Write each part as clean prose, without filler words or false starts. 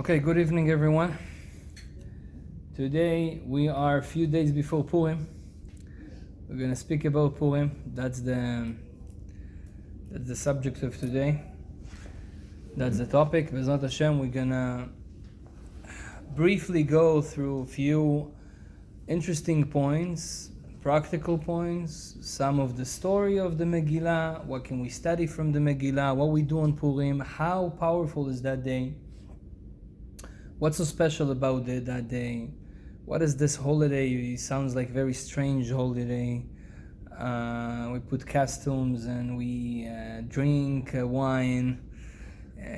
Okay, good evening everyone. Today we are a few days before Purim. We're going to speak about Purim. That's the subject of today. That's the topic. B'ezrat Hashem, we're going to briefly go through a few interesting points, practical points, some of the story of the Megillah, what can we study from the Megillah, what we do on Purim, how powerful is that day, what's so special about that day, what is this holiday? It sounds like a very strange holiday. We put costumes and we drink wine,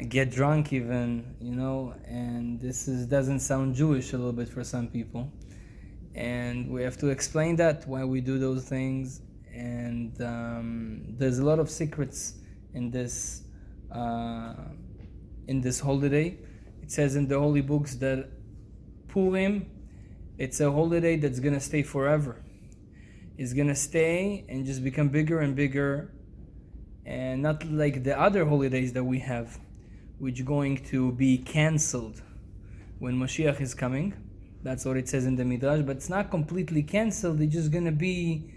get drunk even, and this doesn't sound Jewish a little bit for some people. And we have to explain that, why we do those things. And there's a lot of secrets in this holiday. It says in the holy books that Purim, it's a holiday that's going to stay forever. It's going to stay and just become bigger and bigger, and not like the other holidays that we have, which are going to be cancelled when Mashiach is coming. That's what it says in the Midrash, but it's not completely cancelled. It's just going to be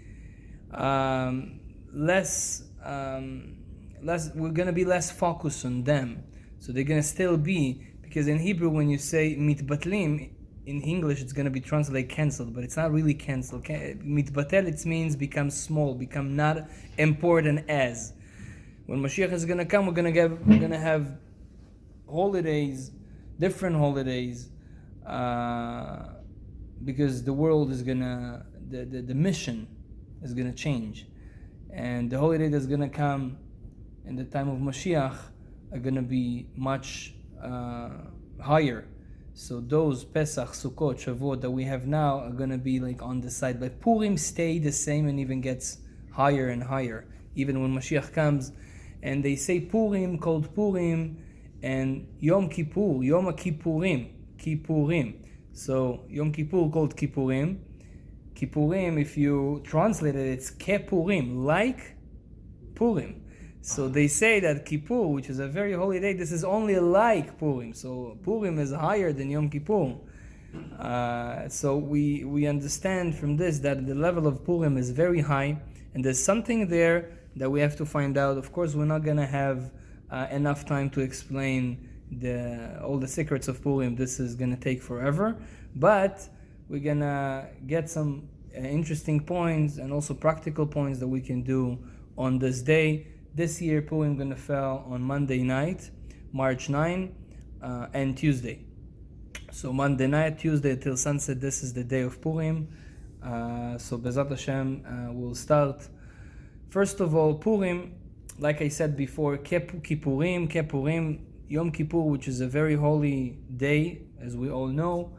less. We're going to be less focused on them. So they're going to still be, because in Hebrew when you say mitbatlim, in English it's going to be translated cancelled, but it's not really cancelled. Mitbatel, it means become small, become not important as. When Mashiach is going to come, we're going to have holidays, different holidays, because the world is going to, the mission is going to change. And the holiday that's going to come in the time of Mashiach are going to be much higher. So those Pesach, Sukkot, Shavuot that we have now are going to be like on the side. But Purim stay the same and even gets higher and higher, even when Mashiach comes. And they say Purim called Purim, and Yom Kippur, Yom Kippurim, Kippurim. So Yom Kippur called Kippurim. Kippurim, if you translate it, it's Kepurim, like Purim. So they say that Kippur, which is a very holy day, this is only like Purim. So Purim is higher than Yom Kippur. So we understand from this that the level of Purim is very high, and there's something there that we have to find out. Of course, we're not going to have enough time to explain all the secrets of Purim. This is going to take forever, but we're going to get some interesting points and also practical points that we can do on this day. This year, Purim going to fall on Monday night, March 9, and Tuesday. So Monday night, Tuesday till sunset, this is the day of Purim. So B'ezrat Hashem, we'll start. First of all, Purim, like I said before, Kippurim, Yom Kippur, which is a very holy day, as we all know.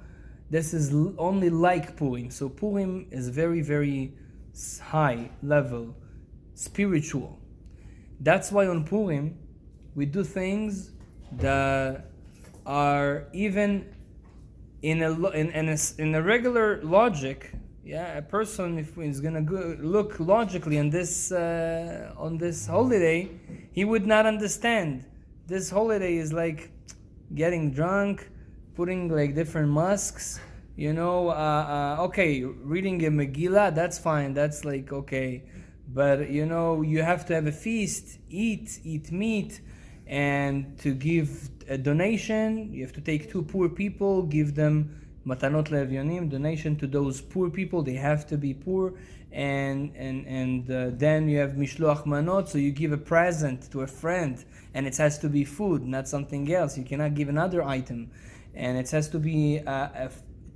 This is only like Purim. So Purim is very, very high level, spiritual. That's why on Purim, we do things that are even in a regular logic. Yeah, a person, if he's gonna look logically on this holiday, he would not understand. This holiday is like getting drunk, putting like different masks. Okay, reading a Megillah, that's fine. That's like okay. But you have to have a feast, eat meat, and to give a donation, you have to take two poor people, give them matanot le'evyonim, donation to those poor people. They have to be poor, and then you have mishloach manot, so you give a present to a friend, and it has to be food, not something else. You cannot give another item, and it has to be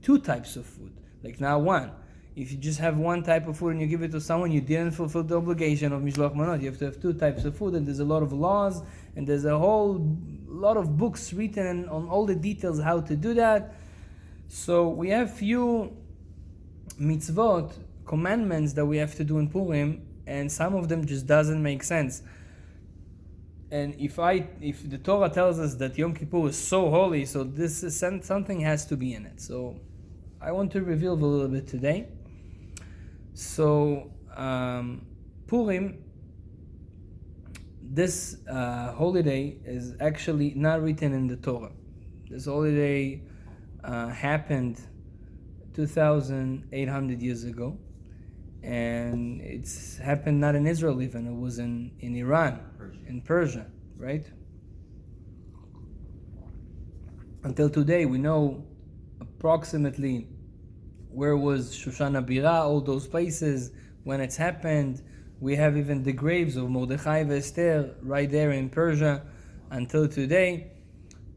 two types of food, like not one. If you just have one type of food and you give it to someone, you didn't fulfill the obligation of Mishloach Manot. You have to have two types of food, and there's a lot of laws, and there's a whole lot of books written on all the details how to do that. So we have few mitzvot, commandments that we have to do in Purim, and some of them just doesn't make sense. And if the Torah tells us that Yom Kippur is so holy, so this is something has to be in it. So I want to reveal a little bit today. So Purim, this holiday is actually not written in the Torah. This holiday happened 2,800 years ago, and it's happened not in Israel even, it was in Iran, in Persia, right? Until today, we know approximately where was Shoshana Bira, all those places, when it's happened. We have even the graves of Mordechai and Esther right there in Persia until today.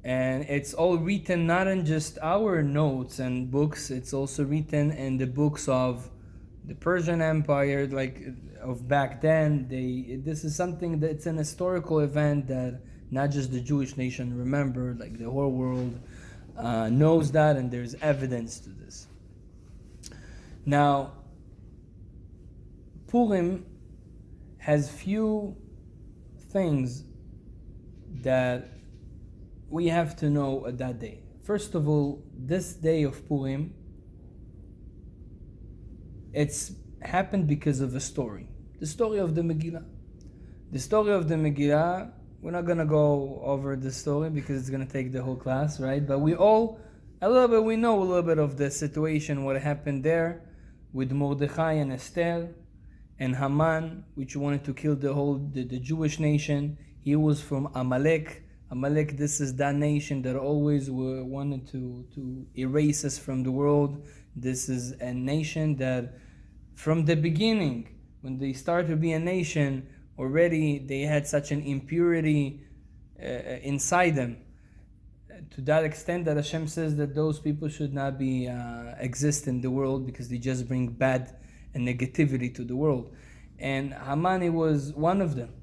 And it's all written not in just our notes and books, it's also written in the books of the Persian Empire, like of back then. This is something that's an historical event that not just the Jewish nation remember, like the whole world knows that, and there's evidence to this. Now, Purim has few things that we have to know at that day. First of all, this day of Purim, it's happened because of a story. The story of the Megillah. The story of the Megillah, we're not going to go over the story because it's going to take the whole class, right? But we know a little bit of the situation, what happened there with Mordechai and Esther and Haman, which wanted to kill the Jewish nation. He was from Amalek. Amalek, this is that nation that always wanted to erase us from the world. This is a nation that from the beginning, when they started to be a nation, already they had such an impurity inside them, to that extent that Hashem says that those people should not be exist in the world because they just bring bad and negativity to the world. And Haman was one of them.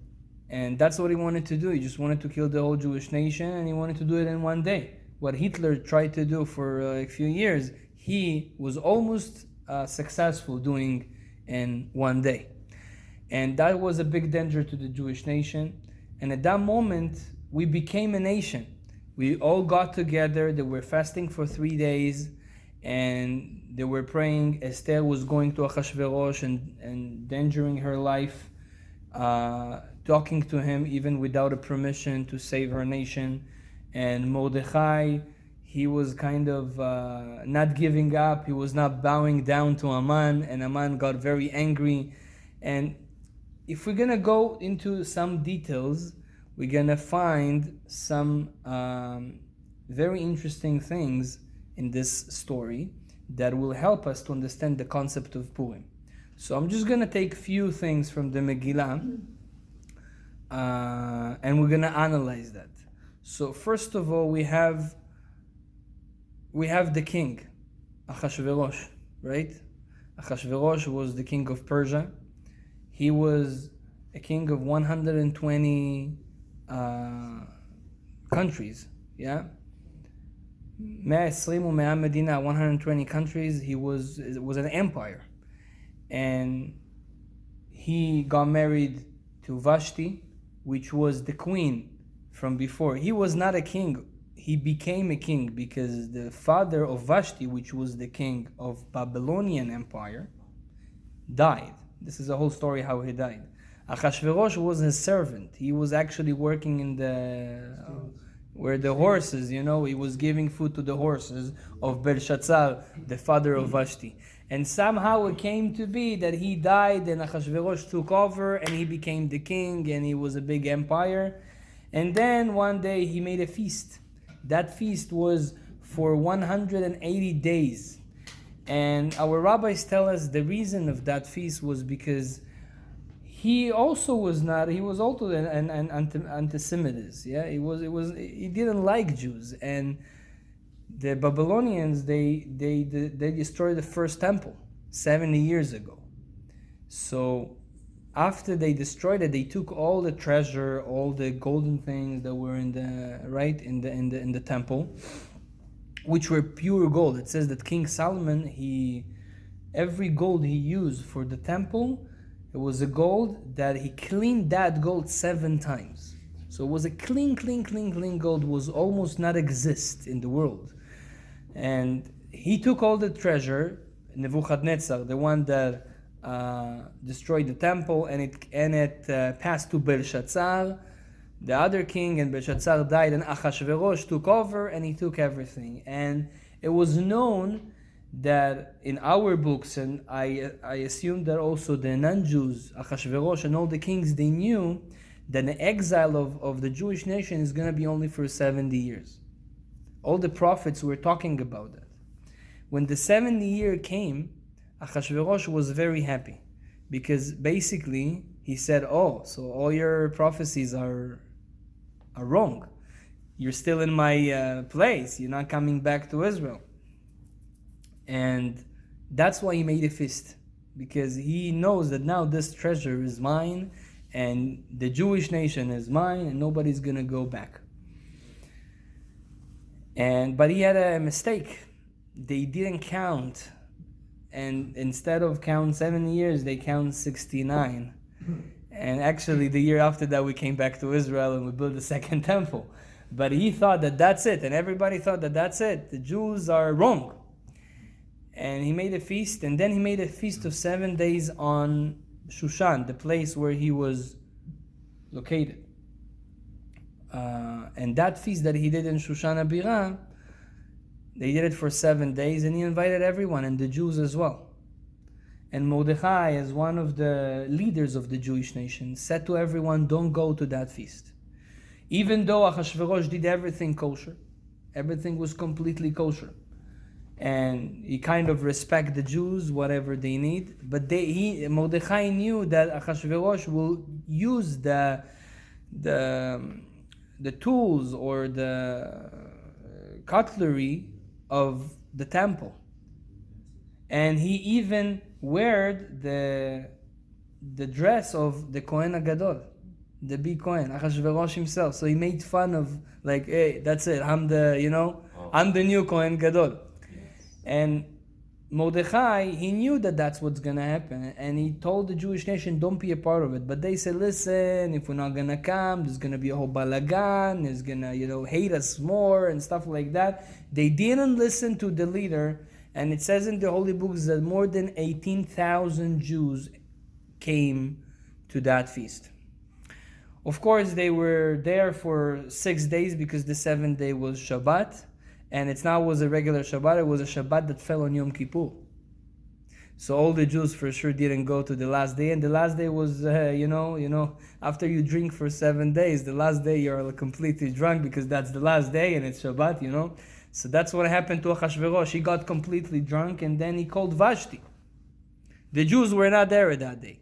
And that's what he wanted to do. He just wanted to kill the whole Jewish nation, and he wanted to do it in one day. What Hitler tried to do for a few years, he was almost successful doing in one day. And that was a big danger to the Jewish nation. And at that moment, we became a nation. We all got together. They were fasting for 3 days, and they were praying. Esther was going to Achashverosh and endangering her life, talking to him even without a permission to save her nation. And Mordechai, he was kind of not giving up. He was not bowing down to Haman, and Haman got very angry. And if we're going to go into some details, we're going to find some very interesting things in this story that will help us to understand the concept of Purim. So I'm just going to take few things from the Megillah, and we're going to analyze that. So first of all, we have the king, Achashverosh, right? Achashverosh was the king of Persia. He was a king of 120 countries, yeah? 120 countries. It was an empire. And he got married to Vashti, which was the queen from before. He was not a king. He became a king because the father of Vashti, which was the king of Babylonian Empire, died. This is a whole story how he died. Achashverosh was his servant. He was actually working in where the horses, he was giving food to the horses of Belshazzar, the father of Vashti. And somehow it came to be that he died and Achashverosh took over and he became the king and he was a big empire. And then one day he made a feast. That feast was for 180 days. And our rabbis tell us the reason of that feast was because he also was also an anti-Semitic. Yeah, he didn't like Jews. And the Babylonians, they destroyed the first temple 70 years ago. So after they destroyed it, they took all the treasure, all the golden things that were in the temple, which were pure gold. It says that King Solomon, every gold he used for the temple, it was a gold that he cleaned that gold 7 times. So it was a clean gold, was almost not exist in the world. And he took all the treasure, Nebuchadnezzar, the one that destroyed the temple, and it passed to Belshazzar. the other king, and Belshazzar died, and Achashverosh took over, and he took everything. And it was known that in our books, and I assume that also the non-Jews, Achashverosh and all the kings, they knew that the exile of the Jewish nation is going to be only for 70 years. All the prophets were talking about that. When the 70 year came, Achashverosh was very happy, because basically he said, oh, so all your prophecies are wrong. You're still in my place. You're not coming back to Israel. And that's why he made a feast, because he knows that now this treasure is mine, and the Jewish nation is mine, and nobody's going to go back. But he had a mistake. They didn't count, and instead of count 70 years, they count 69. And actually, the year after that, we came back to Israel and we built the second temple. But he thought that that's it, and everybody thought that that's it. The Jews are wrong. And he made a feast, and then he made a feast of 7 days on Shushan, the place where he was located. And that feast that he did in Shushan Abirah, they did it for 7 days, and he invited everyone, and the Jews as well. And Mordechai, as one of the leaders of the Jewish nation, said to everyone, don't go to that feast. Even though Achashverosh did everything kosher, everything was completely kosher, and he kind of respect the Jews, whatever they need, but Mordechai knew that Achashverosh will use the tools or the cutlery of the temple. And he even wore the dress of the Kohen HaGadol, the big Kohen, Achashverosh himself. So he made fun of, like, hey, that's it, I'm the new Kohen Gadol. And Mordechai, he knew that that's what's going to happen. And he told the Jewish nation, don't be a part of it. But they said, listen, if we're not going to come, there's going to be a whole balagan, there's going to, hate us more and stuff like that. They didn't listen to the leader. And it says in the holy books that more than 18,000 Jews came to that feast. Of course, they were there for 6 days because the 7th day was Shabbat. And it now was a regular Shabbat. It was a Shabbat that fell on Yom Kippur. So all the Jews for sure didn't go to the last day. And the last day was, after you drink for 7 days, the last day you're completely drunk because that's the last day and it's Shabbat, So that's what happened to Achashverosh. He got completely drunk and then he called Vashti. The Jews were not there that day.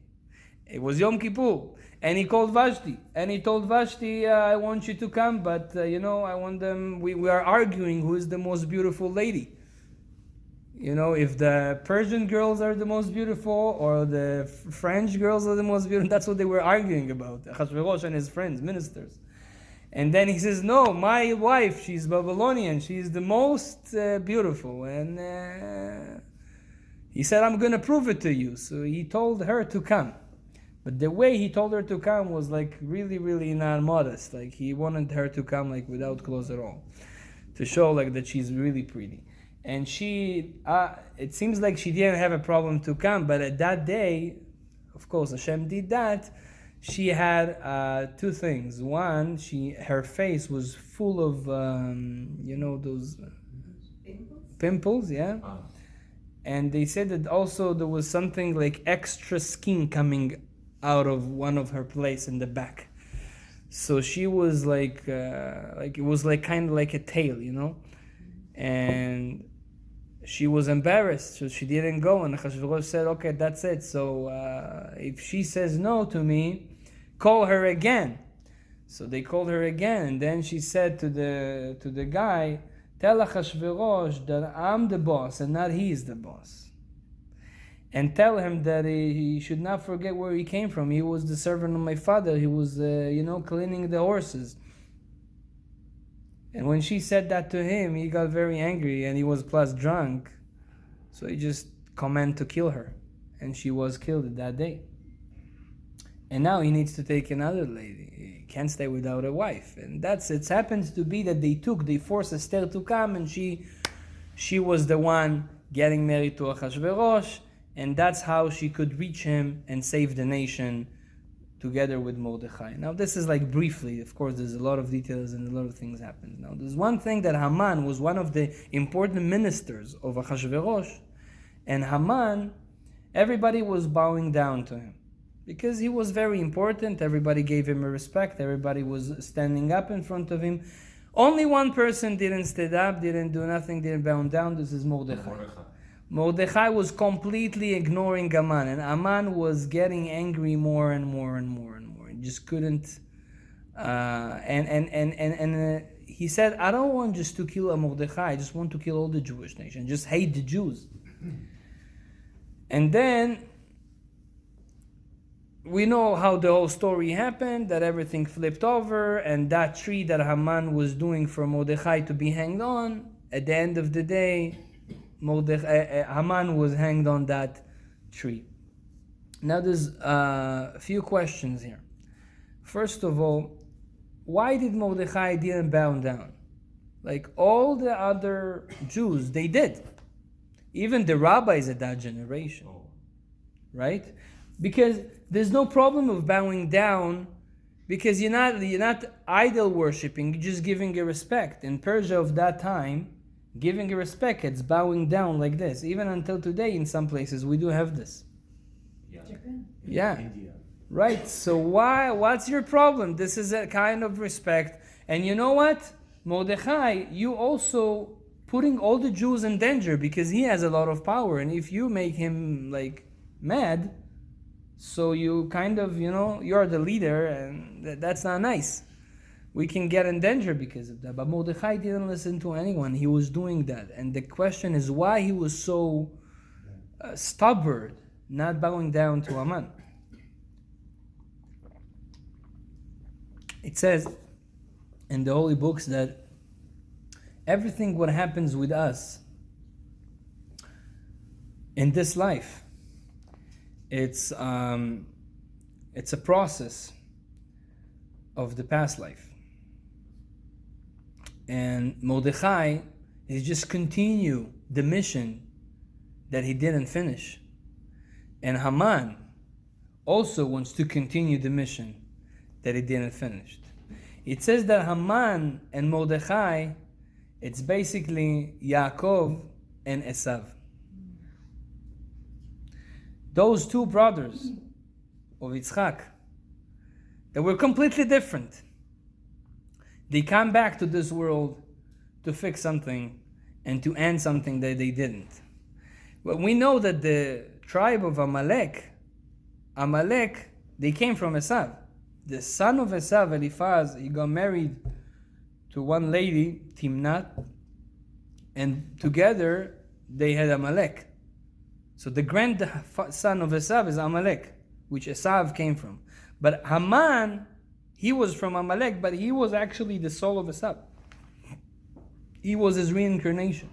It was Yom Kippur. And he called Vashti, and he told Vashti, I want you to come, but, I want them, we are arguing who is the most beautiful lady. If the Persian girls are the most beautiful, or the French girls are the most beautiful, that's what they were arguing about, Achashverosh and his friends, ministers. And then he says, no, my wife, she's Babylonian, she's the most beautiful. And he said, I'm going to prove it to you. So he told her to come. But the way he told her to come was really, really not modest. He wanted her to come without clothes at all, to show that she's really pretty. And she, it seems like she didn't have a problem to come, but at that day, of course, Hashem did that. She had 2 things. One, her face was full of, those pimples, yeah. And they said that also there was something extra skin coming out of one of her place in the back. So she was it was kind of like a tail, and she was embarrassed, so she didn't go. And Achashverosh said, okay, that's it. So if she says no to me, call her again. So they called her again, and then she said to the guy, tell Achashverosh that I'm the boss and not he is the boss. And tell him that he should not forget where he came from. He was the servant of my father. He was, cleaning the horses. And when she said that to him, he got very angry, and he was plus drunk. So he just commanded to kill her. And she was killed that day. And now he needs to take another lady. He can't stay without a wife. And it happens to be that they forced Esther to come, and she was the one getting married to Achashverosh. And that's how she could reach him and save the nation together with Mordechai. Now this is like briefly, of course there's a lot of details and a lot of things happened. Now there's one thing that Haman was one of the important ministers of Achashverosh, and Haman, everybody was bowing down to him because he was very important. Everybody gave him a respect, everybody was standing up in front of him. Only one person didn't stand up, didn't do nothing, didn't bow down. This is Mordechai. Mordechai was completely ignoring Haman, and Haman was getting angry more and more and more and more. He just couldn't. He said, "I don't want just to kill a Mordechai. I just want to kill all the Jewish nation. Just hate the Jews." And then we know how the whole story happened. That everything flipped over, and that tree that Haman was doing for Mordechai to be hanged on, at the end of the day, Haman was hanged on that tree. Now there's a few questions here. First of all, why did Mordechai didn't bow down? Like all the other Jews, they did. Even the rabbis at that generation. Right? Because there's no problem of bowing down, because you're not idol worshipping, you're just giving a respect. In Persia of that time, giving a respect, it's bowing down like this. Even until today, in some places, we do have this. Yeah. Yeah. India. Right. So what's your problem? This is a kind of respect. And you know what? Mordechai, you also putting all the Jews in danger because he has a lot of power. And if you make him like mad, so you kind of, you're the leader, and that's not nice. We can get in danger because of that. But Mordechai didn't listen to anyone. He was doing that. And the question is why he was so stubborn, not bowing down to Haman. It says in the holy books that everything what happens with us in this life, it's a process of the past life. And Mordechai is just continue the mission that he didn't finish. And Haman also wants to continue the mission that he didn't finish. It says that Haman and Mordechai, it's basically Yaakov and Esav. Those two brothers of Yitzchak, they were completely different. They come back to this world to fix something and to end something that they didn't. But we know that the tribe of Amalek, they came from Esav. The son of Esav, Eliphaz, he got married to one lady, Timnat, and together they had Amalek. So the grandson of Esav is Amalek, which Esav came from. But Haman, he was from Amalek, but he was actually the soul of Esav. He was his reincarnation.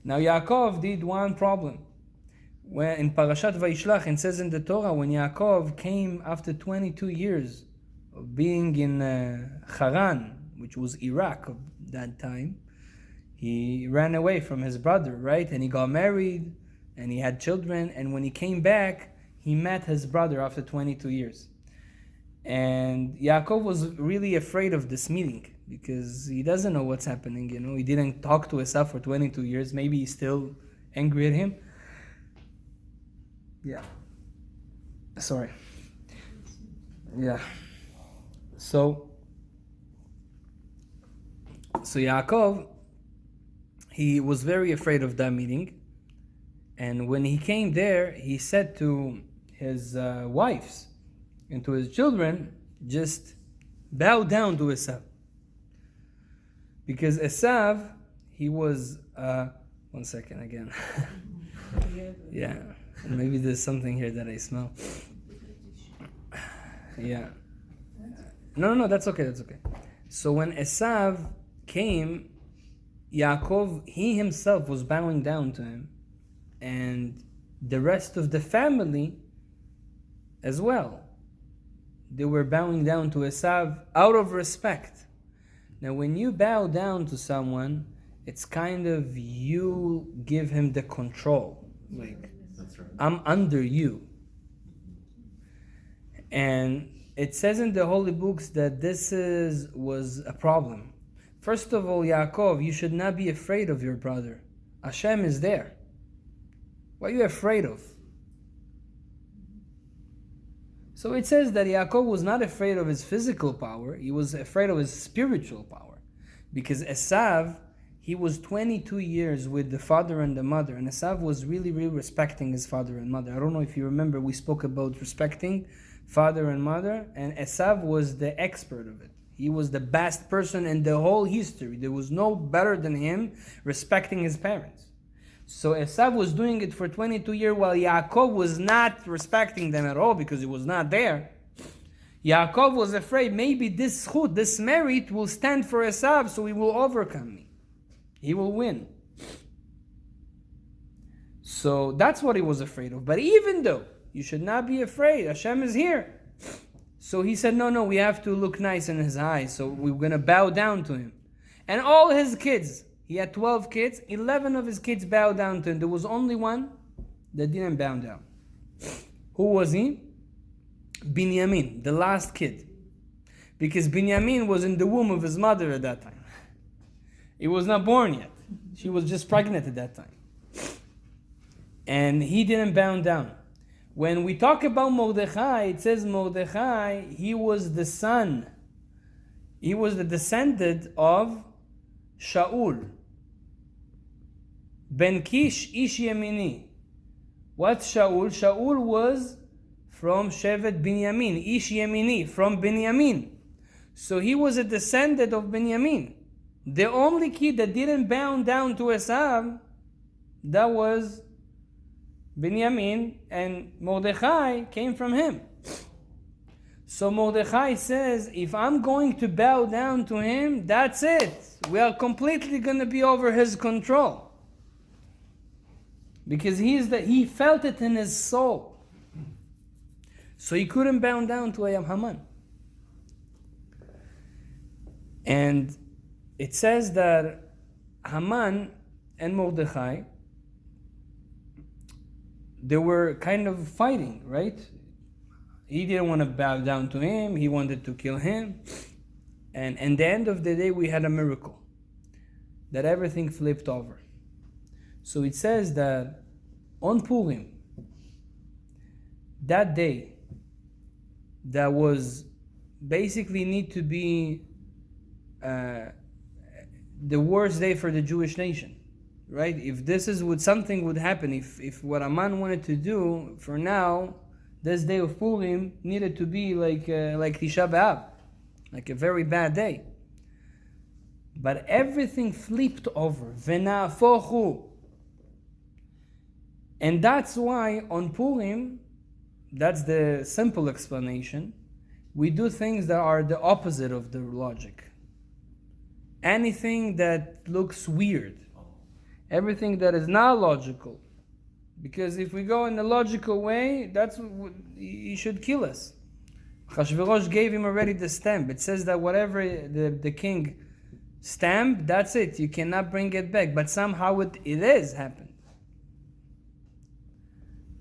Now Yaakov did one problem. When in Parashat Vayishlach, it says in the Torah, when Yaakov came after 22 years of being in Haran, which was Iraq at that time, he ran away from his brother, right? And he got married, and he had children, and when he came back, he met his brother after 22 years. And Yaakov was really afraid of this meeting, because he doesn't know what's happening, he didn't talk to Esav for 22 years, maybe he's still angry at him. Yeah. Sorry. Yeah. So Yaakov, he was very afraid of that meeting. And when he came there, he said to his wives and to his children, just bow down to Esav. Because Esav, he was, one second again. Yeah. Maybe there's something here that I smell. Yeah. No, that's okay. So when Esav came, Yaakov, he himself was bowing down to him. And the rest of the family as well. They were bowing down to Esav out of respect. Now when you bow down to someone, it's kind of you give him the control. Like, That's right. I'm under you. And it says in the holy books that was a problem. First of all, Yaakov, you should not be afraid of your brother. Hashem is there. What are you afraid of? So it says that Yaakov was not afraid of his physical power, he was afraid of his spiritual power. Because Esav, he was 22 years with the father and the mother, and Esav was really, really respecting his father and mother. I don't know if you remember, we spoke about respecting father and mother, and Esav was the expert of it. He was the best person in the whole history. There was no better than him respecting his parents. So Esav was doing it for 22 years while Yaakov was not respecting them at all because he was not there. Yaakov was afraid maybe this chut, this merit will stand for Esav, so he will overcome me. He will win. So that's what he was afraid of. But even though you should not be afraid, Hashem is here. So he said, no, we have to look nice in his eyes. So we're going to bow down to him. And all his kids, he had 12 kids, 11 of his kids bowed down to him. There was only one that didn't bow down. Who was he? Binyamin, the last kid. Because Binyamin was in the womb of his mother at that time. He was not born yet. She was just pregnant at that time. And he didn't bow down. When we talk about Mordechai, it says Mordechai, he was the son. He was the descendant of Shaul. Ben Kish Ish Yemini. What's Shaul? Shaul was from Shevet Binyamin. Ish Yemini, from Binyamin. So he was a descendant of Binyamin. The only kid that didn't bow down to Esav, that was Binyamin, and Mordechai came from him. So Mordechai says, if I'm going to bow down to him, that's it. We are completely going to be over his control. Because he felt it in his soul. So he couldn't bow down to Haman. And it says that Haman and Mordechai, they were kind of fighting, right? He didn't want to bow down to him. He wanted to kill him. And at the end of the day, we had a miracle. That everything flipped over. So it says that on Purim, that day, that was basically need to be the worst day for the Jewish nation. Right? If this is what something would happen, if what Aman wanted to do for now, this day of Purim needed to be like Tisha B'Av, like a very bad day. But everything flipped over. V'na'afochu. And that's why on Purim, that's the simple explanation, we do things that are the opposite of the logic. Anything that looks weird. Everything that is not logical. Because if we go in a logical way, that's what he should kill us. Chashverosh gave him already the stamp. It says that whatever the king stamped, that's it. You cannot bring it back. But somehow it is happened.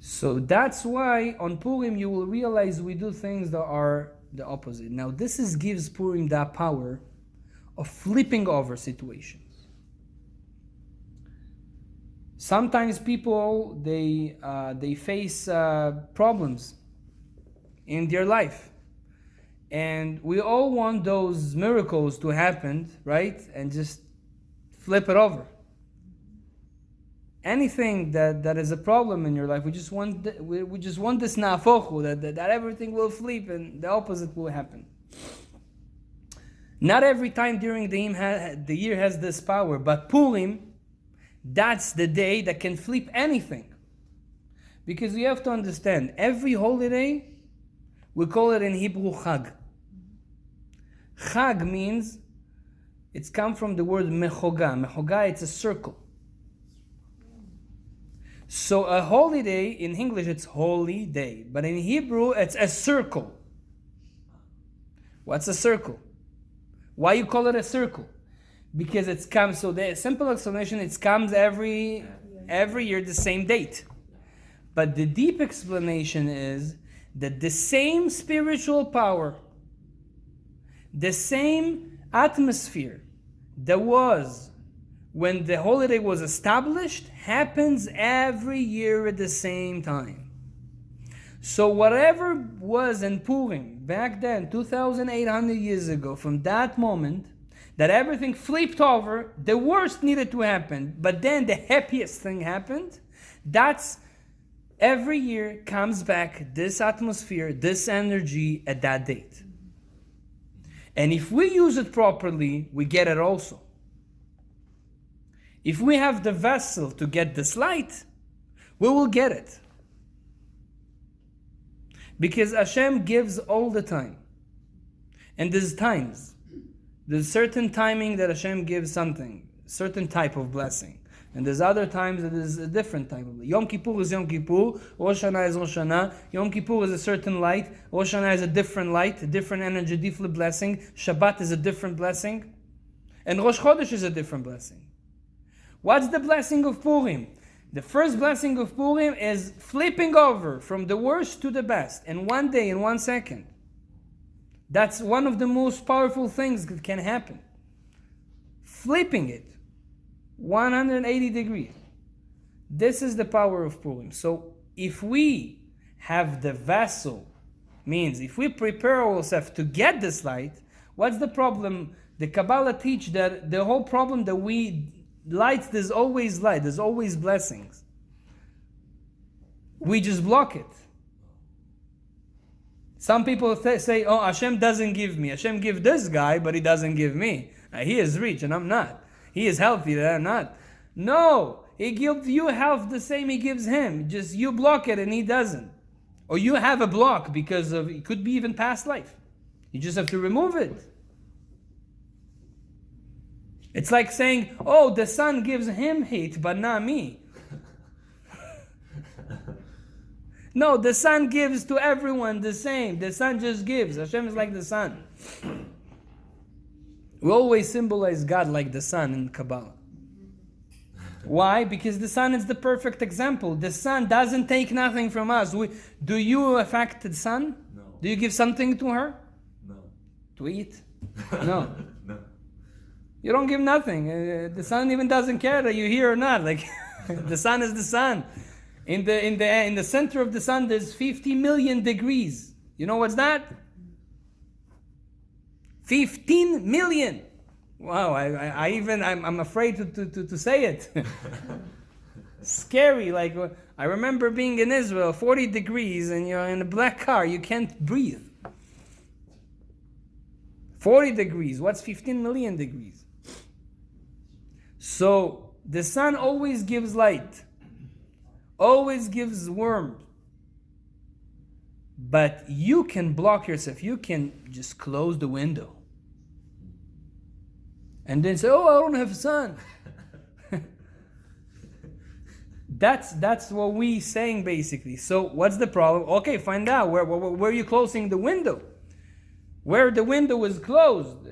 So that's why on Purim you will realize we do things that are the opposite. Now this gives Purim that power of flipping over situations. Sometimes people, they face problems in their life. And we all want those miracles to happen, right? And just flip it over. Anything that is a problem in your life, we just want this nafochu, that everything will flip and the opposite will happen. Not every time during the year has this power, but Purim, that's the day that can flip anything. Because you have to understand, every holiday, we call it in Hebrew Chag. Chag means, it's come from the word mechoga. Mechoga, it's a circle. So a holiday, in English it's holy day, but in Hebrew it's a circle. What's a circle? Why you call it a circle? Because it's comes, so the simple explanation, it comes every year the same date. But the deep explanation is that the same spiritual power, the same atmosphere that was when the holiday was established happens every year at the same time. So whatever was in Purim back then, 2,800 years ago, from that moment, that everything flipped over, the worst needed to happen, but then the happiest thing happened. That's every year comes back this atmosphere, this energy at that date. And if we use it properly, we get it also. If we have the vessel to get this light, we will get it. Because Hashem gives all the time. And there's times. There's certain timing that Hashem gives something, certain type of blessing. And there's other times that is a different type of blessing. Yom Kippur is Yom Kippur, Rosh Hashanah is Rosh Hashanah. Yom Kippur is a certain light, Rosh Hashanah is a different light, a different energy, different blessing. Shabbat is a different blessing. And Rosh Chodesh is a different blessing. What's the blessing of Purim? The first blessing of Purim is flipping over from the worst to the best in one day, in 1 second. That's one of the most powerful things that can happen. Flipping it 180 degrees. This is the power of Purim. So if we have the vessel, means if we prepare ourselves to get this light, what's the problem? The Kabbalah teach that the whole problem that we light, there's always light, there's always blessings. We just block it. Some people say, oh, Hashem doesn't give me. Hashem give this guy, but he doesn't give me. He is rich and I'm not. He is healthy and I'm not. No, he gives you health the same he gives him. Just you block it and he doesn't. Or you have a block because of, it could be even past life. You just have to remove it. It's like saying, oh, the sun gives him heat, but not me. No, the sun gives to everyone the same. The sun just gives. Hashem is like the sun. We always symbolize God like the sun in Kabbalah. Why? Because the sun is the perfect example. The sun doesn't take nothing from us. Do you affect the sun? No. Do you give something to her? No. To eat? No. No. You don't give nothing. The sun even doesn't care that you're here or not. Like the sun is the sun. In the center of the sun, there's 50 million degrees. You know what's that? 15 million. Wow, I'm afraid to say it. Scary. Like I remember being in Israel, 40 degrees, and you're in a black car. You can't breathe. 40 degrees. What's 15 million degrees? So the sun always gives light, always gives warmth. But you can block yourself. You can just close the window. And then say, oh, I don't have sun. That's what we saying basically. So what's the problem? Okay, find out where are you closing the window? Where the window is closed.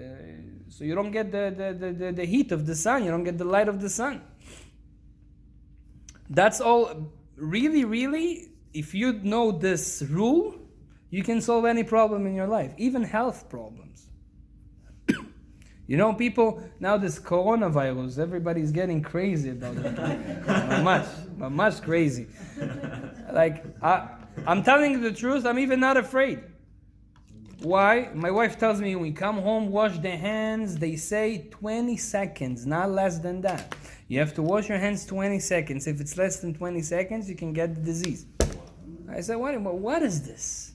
So you don't get the heat of the sun. You don't get the light of the sun. That's all. Really, really, if you know this rule, you can solve any problem in your life, even health problems. You know, people, now this coronavirus, everybody's getting crazy about it. much crazy. Like, I'm telling you the truth, I'm even not afraid. Why? My wife tells me when we come home, wash the hands. They say 20 seconds, not less than that. You have to wash your hands 20 seconds. If it's less than 20 seconds, you can get the disease. I said, what is this?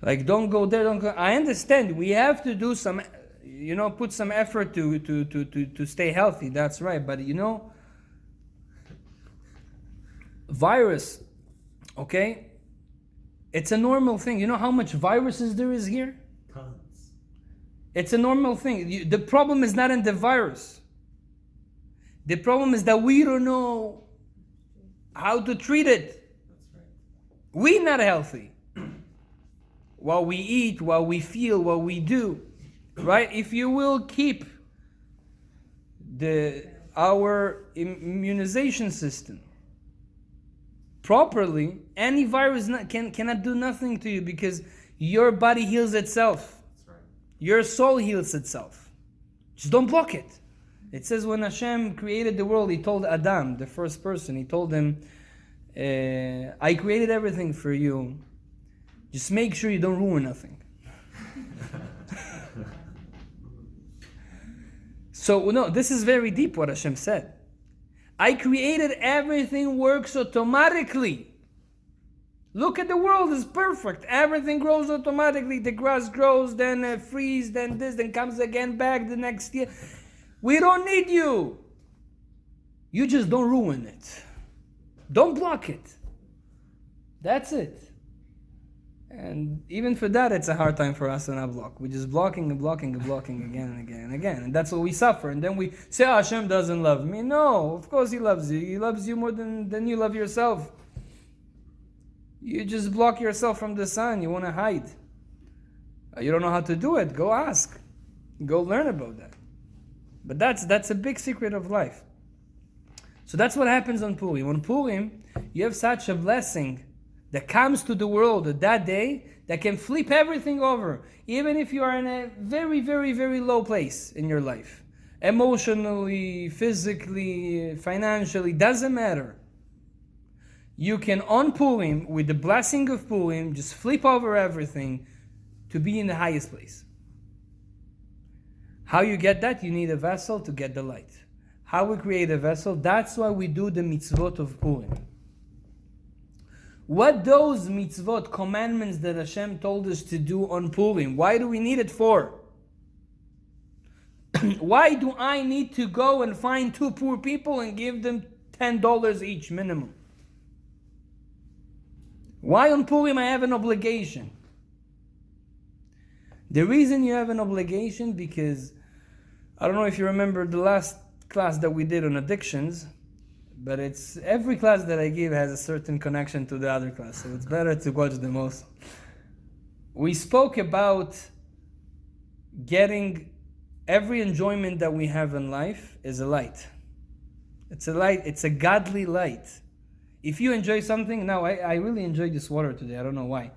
Like, don't go there, don't go. I understand. We have to do some, put some effort to stay healthy. That's right. But, virus, okay? It's a normal thing. You know how much viruses there is here? Tons. It's a normal thing. The problem is not in the virus. The problem is that we don't know how to treat it. That's right. We're not healthy. What we eat, what we feel, what we do. Right? If you will keep our immunization system properly, any virus cannot do nothing to you because your body heals itself. That's right. Your soul heals itself. Just don't block it. It says when Hashem created the world, He told Adam, the first person, He told him, I created everything for you. Just make sure you don't ruin nothing. So, no, this is very deep what Hashem said. I created everything works automatically. Look at the world, it's perfect. Everything grows automatically. The grass grows, then freeze, then this, then comes again back the next year. We don't need you. You just don't ruin it. Don't block it. That's it. And even for that, it's a hard time for us to not block. We're just blocking and blocking and blocking again and again and again. And that's what we suffer. And then we say, oh, Hashem doesn't love me. No, of course He loves you. He loves you more than you love yourself. You just block yourself from the sun. You want to hide. You don't know how to do it. Go ask. Go learn about that. But that's a big secret of life. So that's what happens on Purim. On Purim, you have such a blessing that comes to the world at that day that can flip everything over. Even if you are in a very, very, very low place in your life. Emotionally, physically, financially, doesn't matter. You can, on Purim, with the blessing of Purim, just flip over everything to be in the highest place. How you get that? You need a vessel to get the light. How we create a vessel? That's why we do the mitzvot of Purim. What those mitzvot, commandments that Hashem told us to do on Purim, why do we need it for? Why do I need to go and find two poor people and give them $10 each minimum? Why on Purim I have an obligation? The reason you have an obligation, because I don't know if you remember the last class that we did on addictions, but it's every class that I give has a certain connection to the other class, so it's better to watch them also. We spoke about getting every enjoyment that we have in life is a light. It's a light, it's a godly light. If you enjoy something, now I really enjoyed this water today, I don't know why.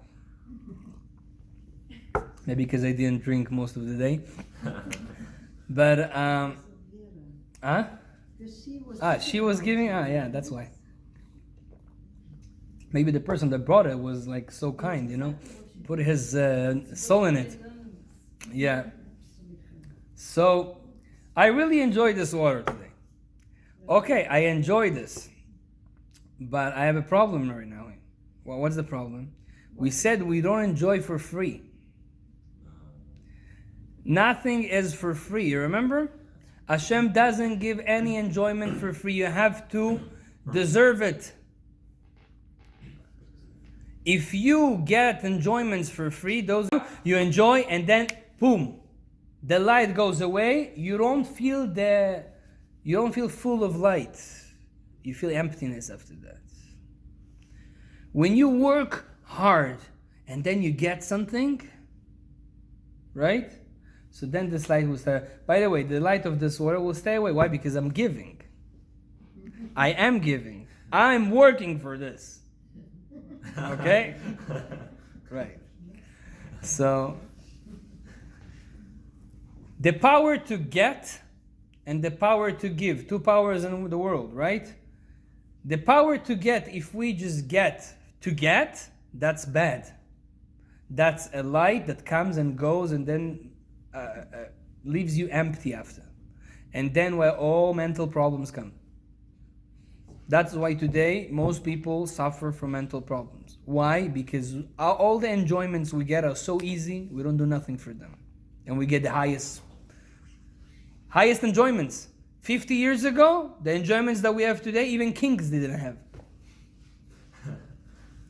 Maybe because I didn't drink most of the day. But, she was giving, yeah, that's why. Maybe the person that brought it was like so kind, you know, put his soul in it. Yeah. So, I really enjoyed this water today. Okay, I enjoy this. But I have a problem right now. Well, what's the problem? We said we don't enjoy for free. Nothing is for free, you remember? Hashem doesn't give any enjoyment for free. You have to deserve it. If you get enjoyments for free, those you enjoy, and then boom, the light goes away. You don't feel full of light. You feel emptiness after that. When you work hard and then you get something, right? So then this light will start. By the way, the light of this water will stay away. Why? Because I'm giving. I am giving. I'm working for this. Okay? Right. So, the power to get and the power to give. Two powers in the world, right? The power to get, if we just get to get, that's bad. That's a light that comes and goes and then leaves you empty after. And then where all mental problems come. That's why today most people suffer from mental problems. Why? Because all the enjoyments we get are so easy, we don't do nothing for them. And we get the highest enjoyments. 50 years ago, the enjoyments that we have today, even kings didn't have.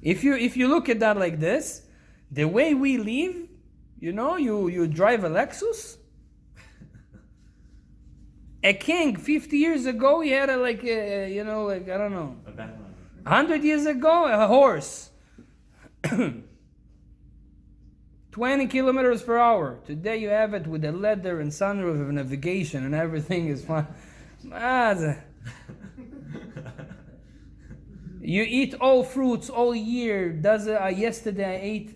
If you look at that like this, the way we live, you know, you drive a Lexus. A king 50 years ago, he had a 100 years ago, a horse. 20 kilometers per hour. Today you have it with a leather and sunroof of navigation and everything is fine. You eat all fruits all year. Yesterday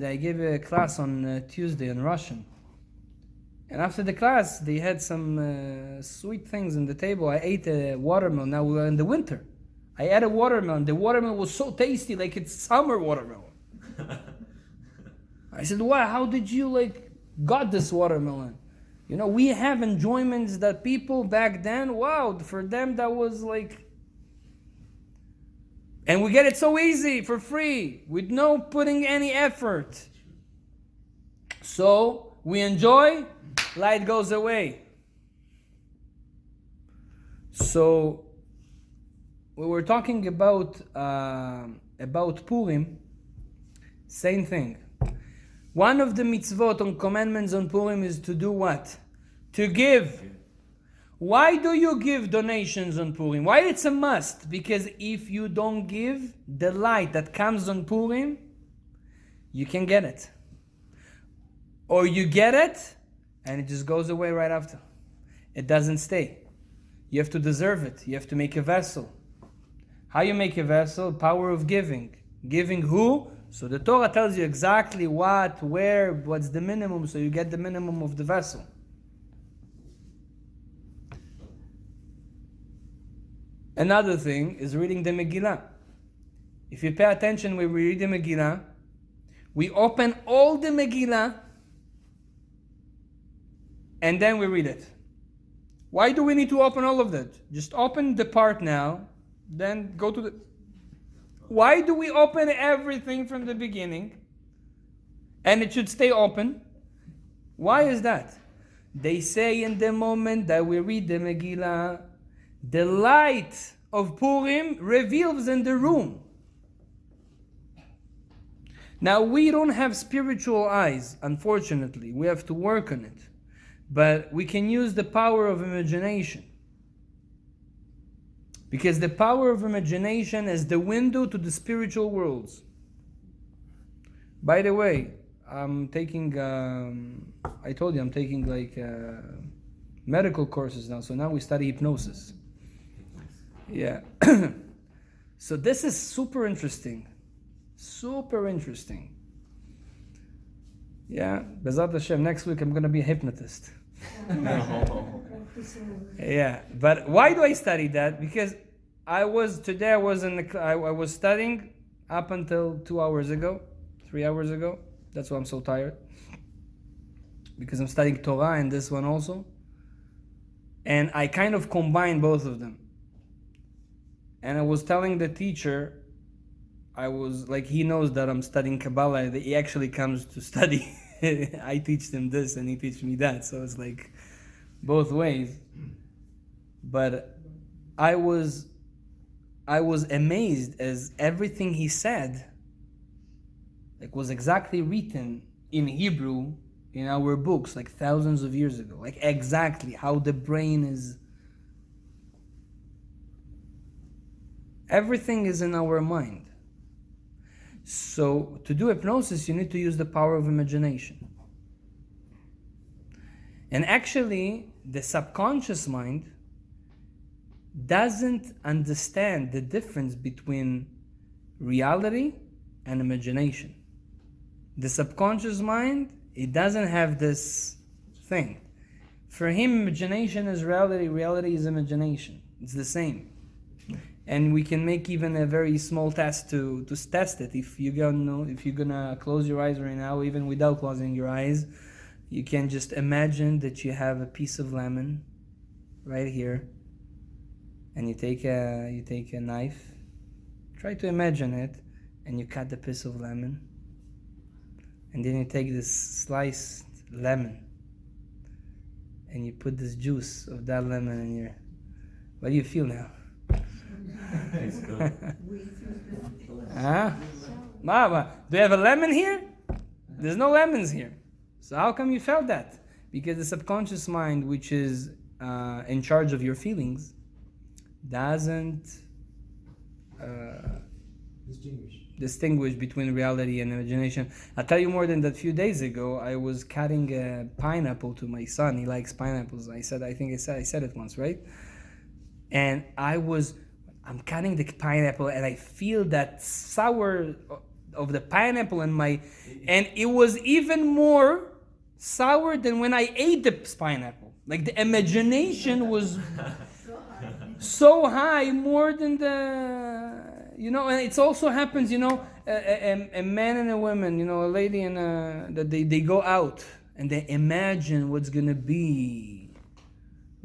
I gave a class on Tuesday in Russian. And after the class, they had some sweet things on the table. I ate a watermelon. Now we were in the winter. I ate a watermelon. The watermelon was so tasty, like it's summer watermelon. I said, "Wow, how did you got this watermelon?" We have enjoyments that people back then, wow, for them that was like, and we get it so easy, for free, with no putting any effort. So we enjoy, light goes away. So we were talking about Purim, same thing. One of the mitzvot on commandments on Purim is to do what? To give. Why do you give donations on Purim? Why it's a must? Because if you don't give, the light that comes on Purim, you can get it. Or you get it, and it just goes away right after. It doesn't stay. You have to deserve it. You have to make a vessel. How you make a vessel? Power of giving. Giving who? So the Torah tells you exactly what, where, what's the minimum, so you get the minimum of the vessel. Another thing is reading the Megillah. If you pay attention when we read the Megillah, we open all the Megillah and then we read it. Why do we need to open all of that? Just open the part now, then go to the... Why do we open everything from the beginning? And it should stay open. Why is that? They say in the moment that we read the Megillah, the light of Purim reveals in the room. Now we don't have spiritual eyes, unfortunately. We have to work on it. But we can use the power of imagination. Because the power of imagination is the window to the spiritual worlds. By the way, I'm taking, I told you I'm taking medical courses now. So now we study hypnosis. Yeah. So this is super interesting. Super interesting. Yeah. Bezat Hashem, next week I'm going to be a hypnotist. Yeah, but why do I study that? Because I was studying up until 3 hours ago. That's why I'm so tired. Because I'm studying Torah and this one also. And I kind of combine both of them. And I was telling the teacher, he knows that I'm studying Kabbalah. He actually comes to study. I teach them this and he teaches me that. So it's like both ways. But I was amazed as everything he said was exactly written in Hebrew in our books thousands of years ago. Exactly how the brain is. Everything is in our mind. So to do hypnosis, you need to use the power of imagination. And actually, the subconscious mind doesn't understand the difference between reality and imagination. The subconscious mind, it doesn't have this thing. For him, imagination is reality, reality is imagination. It's the same. And we can make even a very small test to test it. If you're gonna close your eyes right now, even without closing your eyes, you can just imagine that you have a piece of lemon right here, and you take a knife. Try to imagine it, and you cut the piece of lemon, and then you take this sliced lemon, and you put this juice of that lemon in your. What do you feel now? It's good. Mama, do you have a lemon here? There's no lemons here. So how come you felt that? Because the subconscious mind, which is in charge of your feelings, doesn't distinguish between reality and imagination. I'll tell you more than that. A few days ago, I was cutting a pineapple to my son. He likes pineapples. I said it once, right? And I I'm cutting the pineapple and I feel that sour of the pineapple in my, and it was even more sour than when I ate the pineapple. Like the imagination was so high, more than the, and it also happens, a man and a woman, a lady and that they go out and they imagine what's gonna be.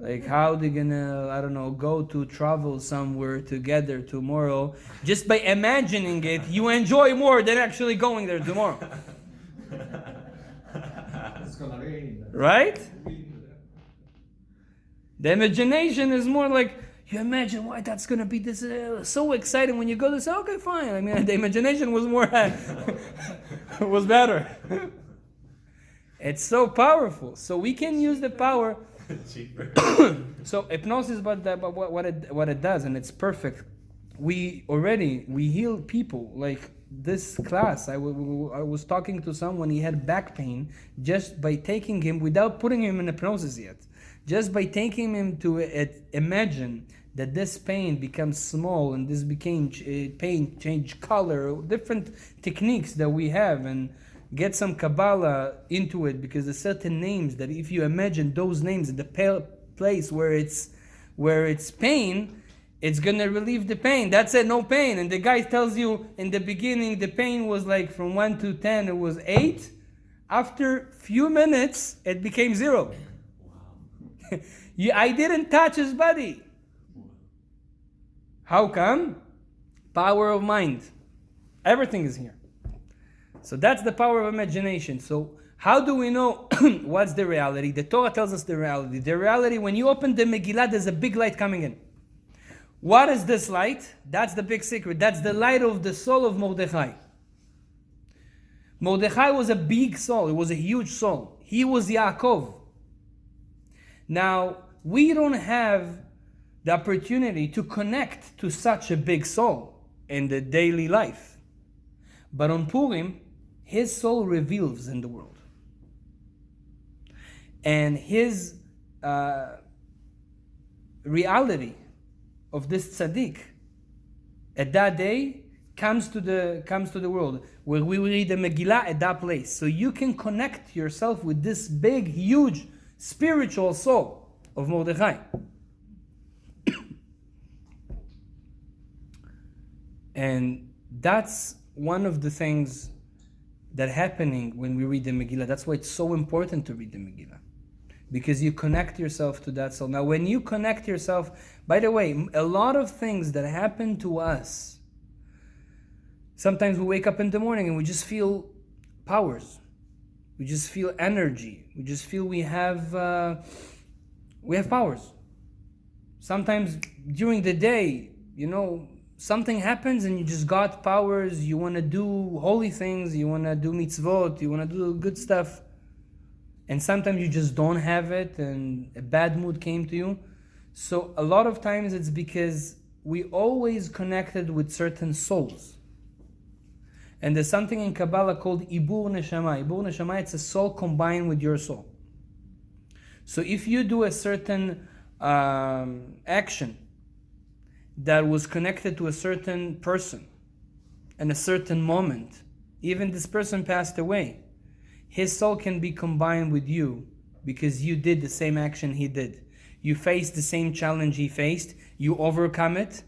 Like how they're gonna, I don't know, go to travel somewhere together tomorrow. Just by imagining it, you enjoy more than actually going there tomorrow. It's gonna rain. Right? The imagination is more like, you imagine why that's gonna be this so exciting when you go to say, okay, fine. I mean, the imagination was more, was better. It's so powerful. So we can use the power. Cheaper. So hypnosis, but what it does, and it's perfect. We heal people. Like this class, I was talking to someone. He had back pain just by taking him without putting him in hypnosis yet. Just by taking him to imagine that this pain becomes small and this became pain change color, different techniques that we have, and get some Kabbalah into it, because there's certain names that if you imagine those names at the place where it's pain, it's gonna relieve the pain. That's it, no pain. And the guy tells you in the beginning the pain was like from 1 to 10, it was 8. After few minutes, it became 0. Wow. I didn't touch his body. How come? Power of mind. Everything is here. So that's the power of imagination. So how do we know what's the reality? The Torah tells us the reality. The reality, when you open the Megillah, there's a big light coming in. What is this light? That's the big secret. That's the light of the soul of Mordechai. Mordechai was a big soul. It was a huge soul. He was Yaakov. Now, we don't have the opportunity to connect to such a big soul in the daily life. But on Purim, his soul reveals in the world. And his reality of this tzaddik at that day comes to the world, where we read the Megillah at that place. So you can connect yourself with this big, huge spiritual soul of Mordechai. And that's one of the things that happening when we read the Megillah. That's why it's so important to read the Megillah, because you connect yourself to that soul. Now, when you connect yourself, by the way, a lot of things that happen to us, sometimes we wake up in the morning and we just feel powers. We just feel energy. We just feel we have powers. Sometimes during the day, something happens and you just got powers. You want to do holy things. You want to do mitzvot. You want to do good stuff. And sometimes you just don't have it and a bad mood came to you. So a lot of times it's because we always connected with certain souls. And there's something in Kabbalah called Ibur Neshama. Ibur Neshama, it's a soul combined with your soul. So if you do a certain action that was connected to a certain person in a certain moment, even this person passed away, his soul can be combined with you because you did the same action he did. You faced the same challenge he faced, you overcome it,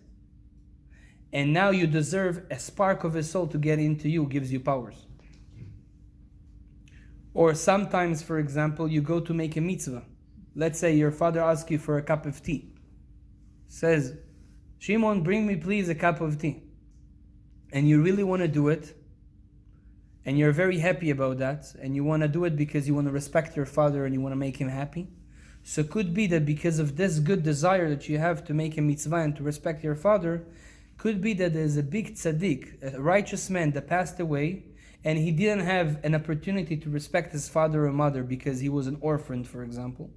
and now you deserve a spark of his soul to get into you, gives you powers. Or sometimes, for example, you go to make a mitzvah. Let's say your father asks you for a cup of tea. Says, Shimon, bring me please a cup of tea. And you really want to do it, and you're very happy about that, and you want to do it because you want to respect your father and you want to make him happy. So it could be that because of this good desire that you have to make a mitzvah and to respect your father, could be that there's a big tzaddik, a righteous man that passed away, and he didn't have an opportunity to respect his father or mother because he was an orphan, for example.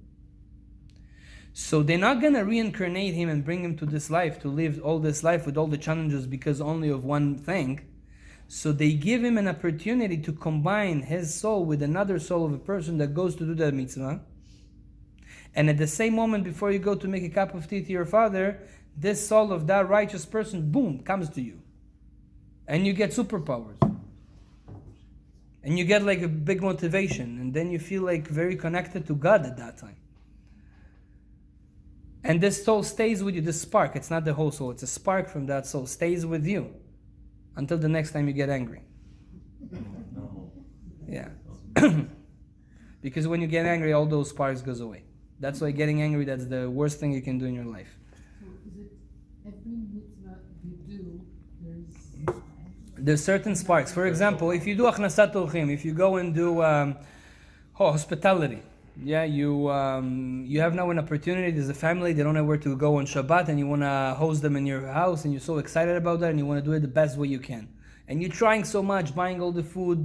So they're not going to reincarnate him and bring him to this life, to live all this life with all the challenges because only of one thing. So they give him an opportunity to combine his soul with another soul of a person that goes to do that mitzvah. And at the same moment before you go to make a cup of tea to your father, this soul of that righteous person, boom, comes to you. And you get superpowers. And you get like a big motivation. And then you feel like very connected to God at that time. And this soul stays with you, this spark. It's not the whole soul, it's a spark from that soul. Stays with you until the next time you get angry. Yeah. Because when you get angry, all those sparks goes away. That's why getting angry, that's the worst thing you can do in your life. So is it every mitzvah you do, There's certain sparks. For example, if you do achnasat orchim, if you go and do hospitality, yeah, you have now an opportunity. There's a family, they don't know where to go on Shabbat, and you want to host them in your house, and you're so excited about that, and you want to do it the best way you can. And you're trying so much, buying all the food,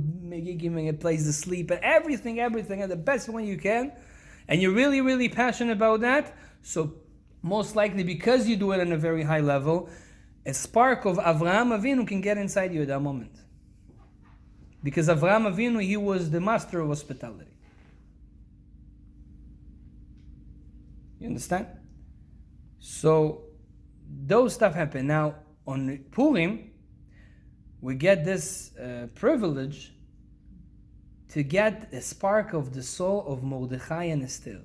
giving a place to sleep, and everything, and the best way you can. And you're really, really passionate about that. So most likely, because you do it on a very high level, a spark of Avraham Avinu can get inside you at that moment. Because Avraham Avinu, he was the master of hospitality. You understand? So those stuff happen. Now on Purim, we get this privilege to get a spark of the soul of Mordechai and Esther.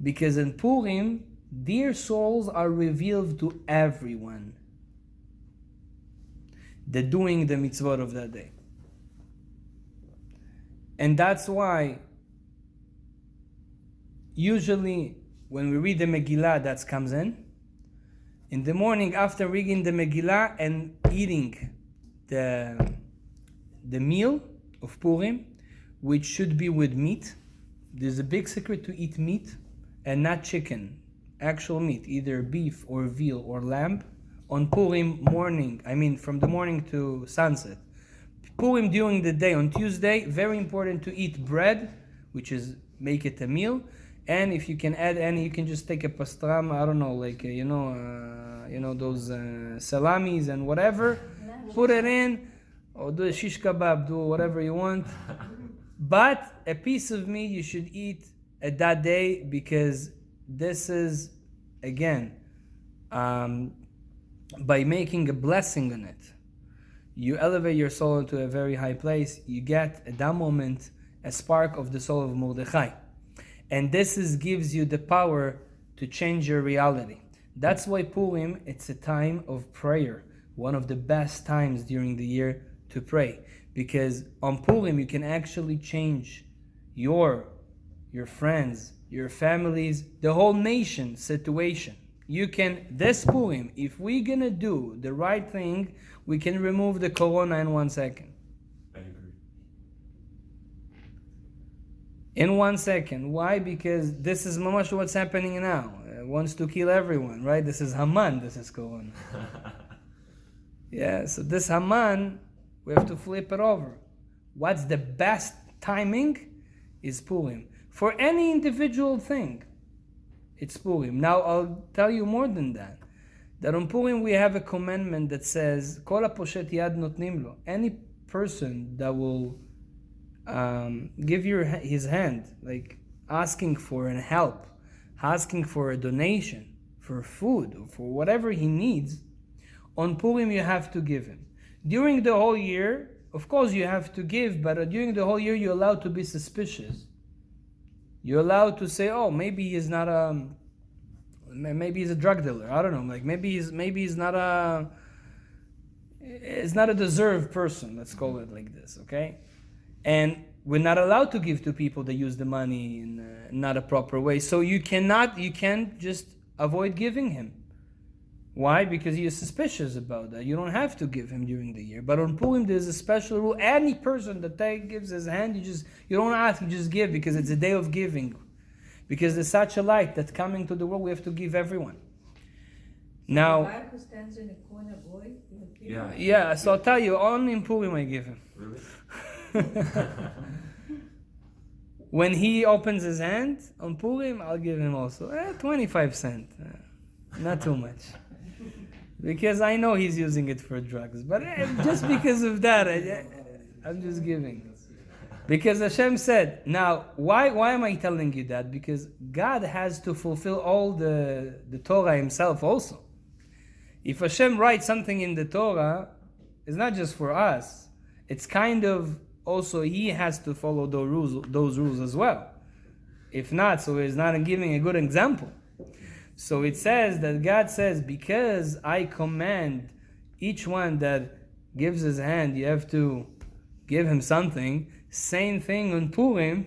Because in Purim, their souls are revealed to everyone. They're doing the mitzvot of that day. And that's why usually when we read the Megillah, that comes in the morning after reading the Megillah and eating the meal of Purim, which should be with meat. There's a big secret to eat meat and not chicken, actual meat, either beef or veal or lamb, on Purim morning, from the morning to sunset. Purim during the day, on Tuesday, very important to eat bread, which is make it a meal. And if you can add any, you can just take a pastrama, I don't know, like, those salamis and whatever, put it in, or do a shish kebab, do whatever you want. But a piece of meat you should eat at that day, because this is, again, by making a blessing on it, you elevate your soul into a very high place. You get at that moment a spark of the soul of Mordechai. And this gives you the power to change your reality. That's why Purim, it's a time of prayer. One of the best times during the year to pray. Because on Purim, you can actually change your friends, your families, the whole nation situation. You can, this Purim, if we're going to do the right thing, we can remove the corona in 1 second. I agree. In 1 second. Why? Because this is mamash what's happening now. Wants to kill everyone, right? This is Haman, this is corona. Yeah, so this Haman, we have to flip it over. What's the best timing is Purim. For any individual thing, it's Purim. Now, I'll tell you more than that. That on Purim we have a commandment that says, Kol haposhet yad notnim lo. Any person that will give his hand, like asking for an help, asking for a donation, for food, or for whatever he needs, on Purim you have to give him. During the whole year, of course you have to give, but during the whole year you're allowed to be suspicious. You're allowed to say, oh, maybe he's not maybe he's a drug dealer. I don't know. Like maybe he's not a deserved person. Let's call it like this, okay? And we're not allowed to give to people that use the money in not a proper way. So you can't just avoid giving him. Why? Because he is suspicious about that. You don't have to give him during the year. But on Purim, there's a special rule. Any person that gives his hand, you don't ask, you just give, because it's a day of giving. Because there's such a light that's coming to the world, we have to give everyone. Now, the guy who stands in the corner, boy, yeah, so I'll tell you, only in Purim I give him. Really? When he opens his hand on Purim, I'll give him also 25 cents. Not too much. Because I know he's using it for drugs. But just because of that, I'm just giving. Because Hashem said, now, why am I telling you that? Because God has to fulfill all the Torah himself also. If Hashem writes something in the Torah, it's not just for us. It's kind of also He has to follow those rules as well. If not, so He's not giving a good example. So it says that God says, because I command each one that gives his hand, you have to give him something. Same thing on Purim,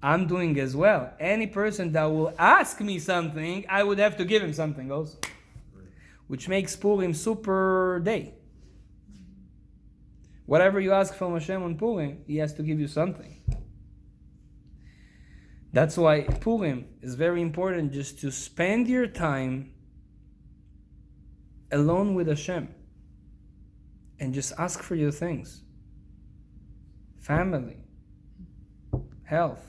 I'm doing as well. Any person that will ask me something, I would have to give him something also. Which makes Purim super day. Whatever you ask from Hashem on Purim, He has to give you something. That's why Purim is very important, just to spend your time alone with Hashem and just ask for your things. Family, health,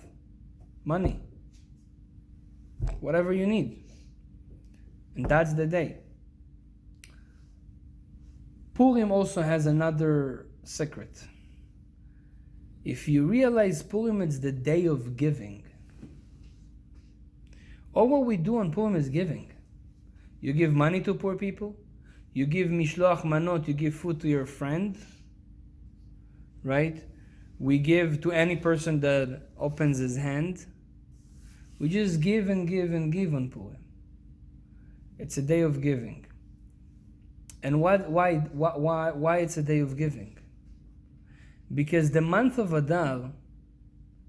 money, whatever you need. And that's the day. Purim also has another secret. If you realize Purim is the day of giving, all what we do on Purim is giving. You give money to poor people, you give mishloach manot, you give food to your friend, right? We give to any person that opens his hand. We just give and give and give on Purim. It's a day of giving. And why it's a day of giving? Because the month of Adar,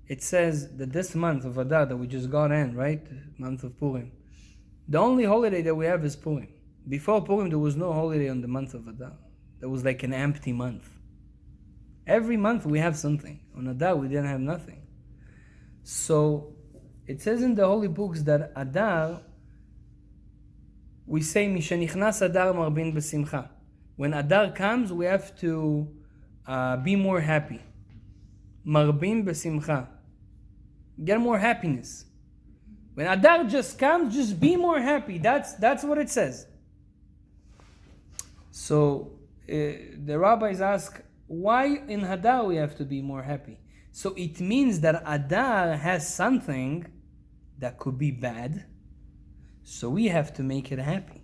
it says that this month of Adar that we just got in, right? Month of Purim. The only holiday that we have is Purim. Before Purim, there was no holiday on the month of Adar. There was like an empty month. Every month we have something. On Adar, we didn't have nothing. So, it says in the holy books that Adar, we say, Mishenichnas Adar marbin b'simcha. When Adar comes, we have to be more happy. Marbin b'simcha. Get more happiness. When Adar just comes, just be more happy. That's what it says. So the rabbis ask, why in Adar we have to be more happy? So it means that Adar has something that could be bad, so we have to make it happy.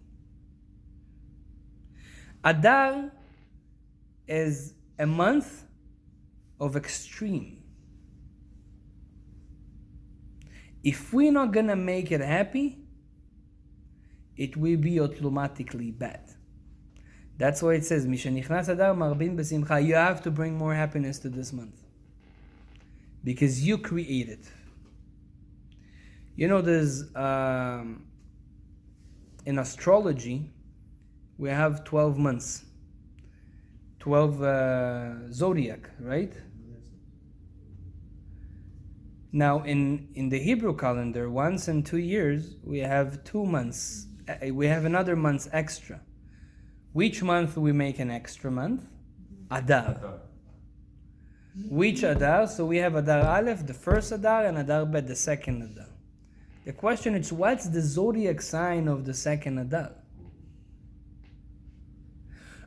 Adar is a month of extreme. If we're not gonna make it happy, it will be automatically bad. That's why it says, Mishenichnas Adar marbin b'simcha. You have to bring more happiness to this month. Because you create it. You know, there's, in astrology, we have 12 months. 12 zodiac, right? Now, in the Hebrew calendar, once in 2 years, we have 2 months. We have another month extra. Which month we make an extra month? Adar. Which Adar? So we have Adar Aleph, the first Adar, and Adar Bet, the second Adar. The question is, what's the zodiac sign of the second Adar?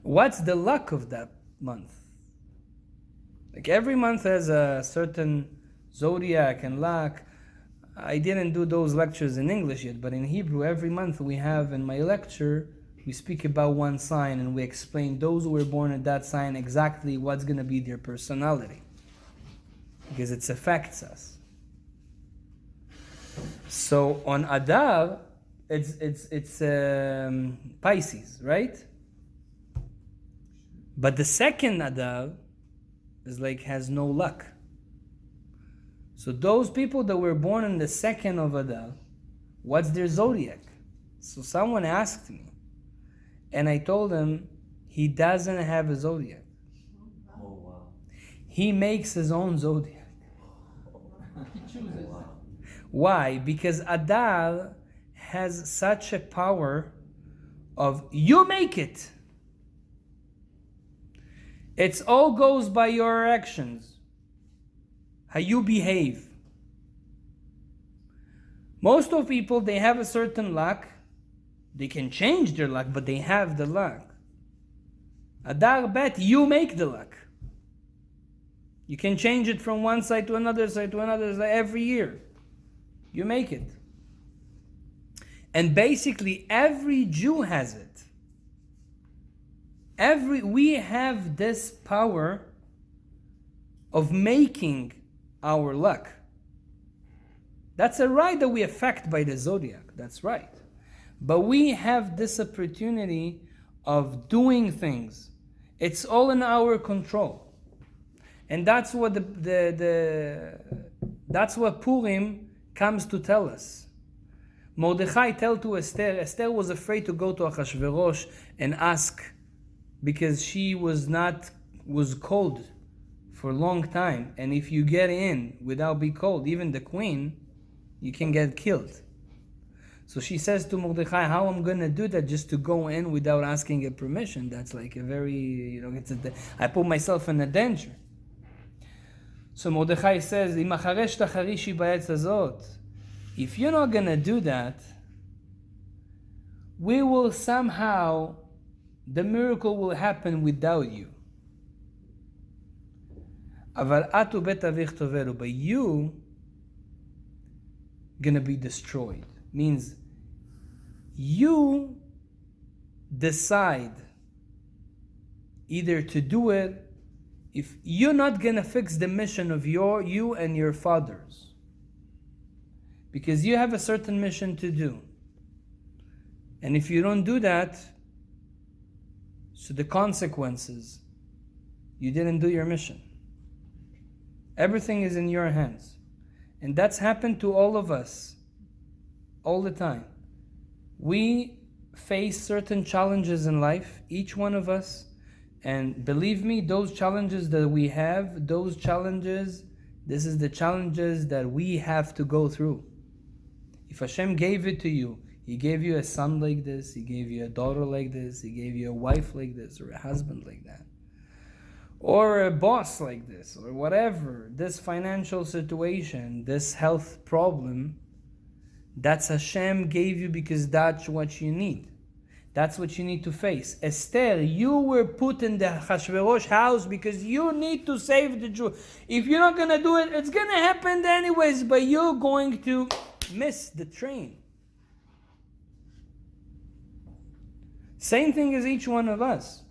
What's the luck of that month? Like every month has a certain zodiac and luck. I didn't do those lectures in English yet, but in Hebrew, every month we have in my lecture, we speak about one sign and we explain those who were born at that sign exactly what's going to be their personality. Because it affects us. So on Adar, it's Pisces, right? But the second Adar is like has no luck. So those people that were born in the second of Adar, what's their zodiac? So someone asked me, and I told him he doesn't have a zodiac. Oh, wow. He makes his own zodiac. He chooses. Why? Because Adar has such a power of you make it. It all goes by your actions, how you behave. Most of people, they have a certain luck. They can change their luck, but they have the luck. Adar Bet, you make the luck. You can change it from one side to another side to another side every year. You make it. And basically every Jew has it. We have this power of making our luck. That's a right that we affect by the zodiac. That's right. But we have this opportunity of doing things. It's all in our control. And that's what that's what Purim comes to tell us. Mordechai told to Esther. Esther was afraid to go to Achashverosh and ask because she was cold for a long time. And if you get in without being cold, even the queen, you can get killed. So she says to Mordechai, how I'm going to do that just to go in without asking a permission? That's like a very, I put myself in a danger. So Mordechai says, if you're not going to do that, we will somehow, the miracle will happen without you. But you going to be destroyed. Means you decide either to do it. If you're not going to fix the mission of you and your fathers, because you have a certain mission to do, and if you don't do that, so the consequences, you didn't do your mission. Everything is in your hands. And that's happened to all of us all the time. We face certain challenges in life, each one of us. And believe me, those challenges that we have, this is the challenges that we have to go through. If Hashem gave it to you, He gave you a son like this, He gave you a daughter like this, He gave you a wife like this, or a husband like that, or a boss like this, or whatever, this financial situation, this health problem, that's Hashem gave you because that's what you need. That's what you need to face. Esther, you were put in the Achashverosh house because you need to save the Jew. If you're not going to do it, it's going to happen anyways, but you're going to miss the train. Same thing as each one of us.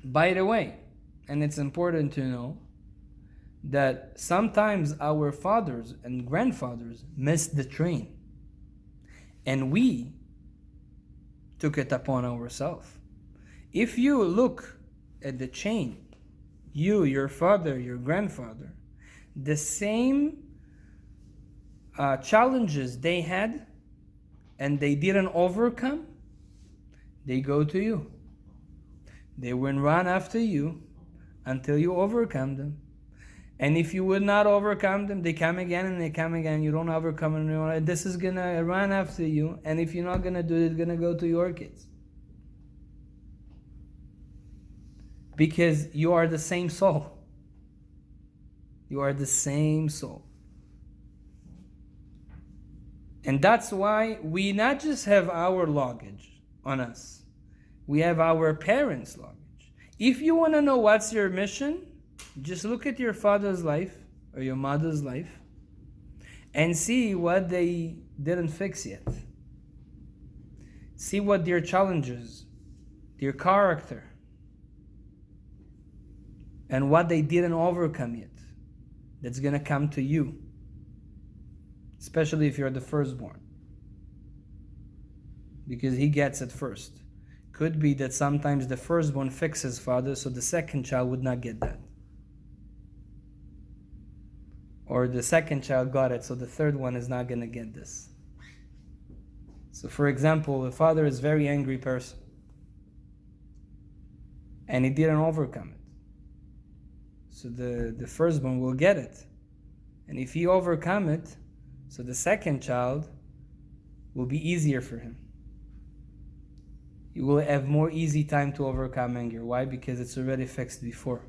By the way, and it's important to know that sometimes our fathers and grandfathers missed the train. And we took it upon ourselves. If you look at the chain, you, your father, your grandfather, the same challenges they had and they didn't overcome, they go to you. They will run after you until you overcome them. And if you would not overcome them, they come again and they come again. You don't overcome them. This is going to run after you. And if you're not going to do it, it's going to go to your kids. Because you are the same soul. You are the same soul. And that's why we not just have our luggage on us. We have our parents' luggage. If you want to know what's your mission, just look at your father's life or your mother's life and see what they didn't fix yet. See what their challenges, their character, and what they didn't overcome yet. That's going to come to you. Especially if you're the firstborn. Because he gets it first. Could be that sometimes the firstborn fixes father, so the second child would not get that. Or the second child got it, so the third one is not going to get this. So for example, the father is a very angry person. And he didn't overcome it. So the firstborn will get it. And if he overcome it, so the second child will be easier for him. You will have more easy time to overcome anger. Why? Because it's already fixed before.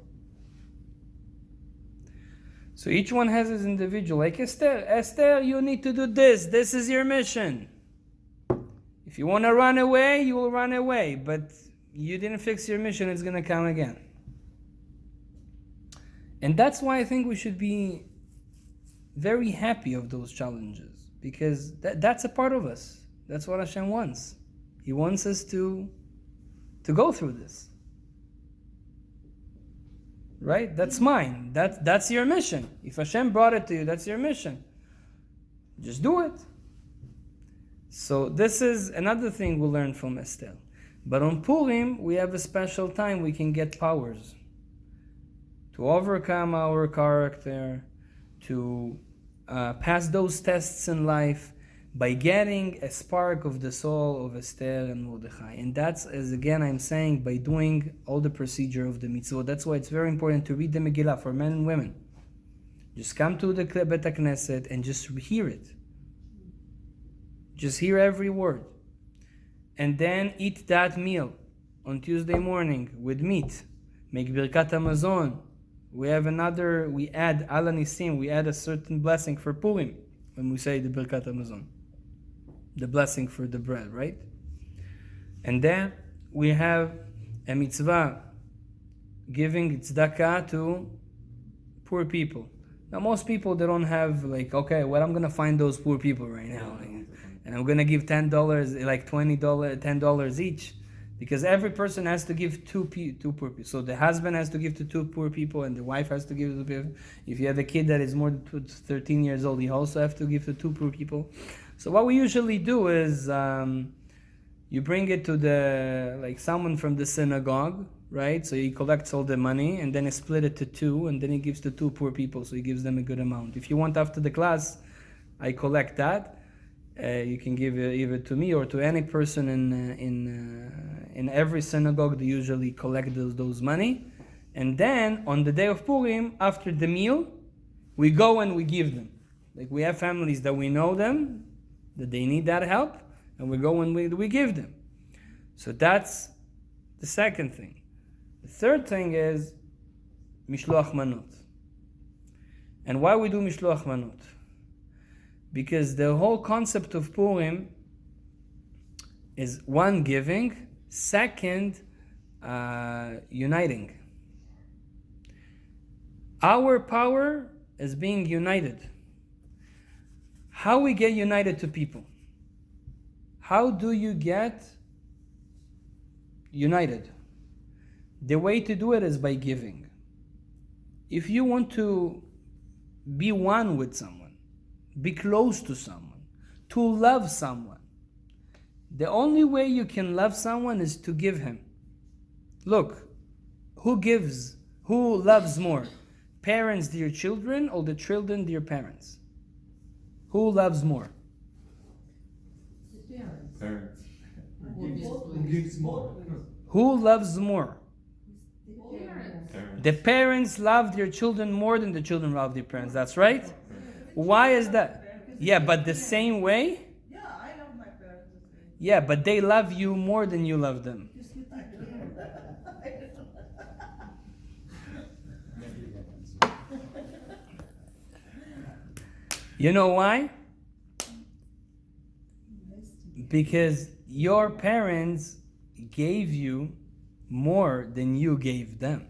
So each one has his individual. Like Esther. Esther, you need to do this. This is your mission. If you want to run away, you will run away. But you didn't fix your mission, it's going to come again. And that's why I think we should be very happy of those challenges. Because that's a part of us. That's what Hashem wants. He wants us to go through this. right? That's mine. That's your mission. If Hashem brought it to you, that's your mission. Just do it. So this is another thing we learn from Esther. But on Purim, we have a special time we can get powers to overcome our character, to pass those tests in life by getting a spark of the soul of Esther and Mordechai. And that's, as again I'm saying, by doing all the procedure of the mitzvot. That's why it's very important to read the Megillah for men and women. Just come to the Bet HaKnesset and just hear it. Just hear every word. And then eat that meal on Tuesday morning with meat. Make Birkat HaMazon. We add Ala Nisim, we add a certain blessing for Purim when we say the Birkat HaMazon. The blessing for the bread, right? And then we have a mitzvah giving tzedakah to poor people. Now most people, they don't have okay, well, I'm going to find those poor people right now. And I'm going to give $10, like $20, $10 each. Because every person has to give two poor people. So the husband has to give to two poor people, and the wife has to give to people. If you have a kid that is more than 13 years old, you also have to give to two poor people. So what we usually do is you bring it to someone from the synagogue, right? So he collects all the money, and then he split it to two, and then he gives to two poor people, so he gives them a good amount. If you want after the class, I collect that. You can give it either to me or to any person in every synagogue. They usually collect those money, and then on the day of Purim, after the meal, we go and we give them. Like we have families that we know them, that they need that help, and we go and we give them. So that's the second thing. The third thing is mishloach manot. And why we do mishloach manot? Because the whole concept of Purim is one, giving, second, uniting. Our power is being united. How we get united to people? How do you get united? The way to do it is by giving. If you want to be one with someone, be close to someone, to love someone, the only way you can love someone is to give him. Look, who loves more? Parents their children, or the children their parents? Who loves more? The parents. Parents. Obviously. Who gives more? Who loves more? The parents. Parents. The parents love their children more than the children love their parents. That's right? Why is that? Yeah, but the same way? Yeah, I love my parents the same. Yeah, but they love you more than you love them. You know why? Because your parents gave you more than you gave them.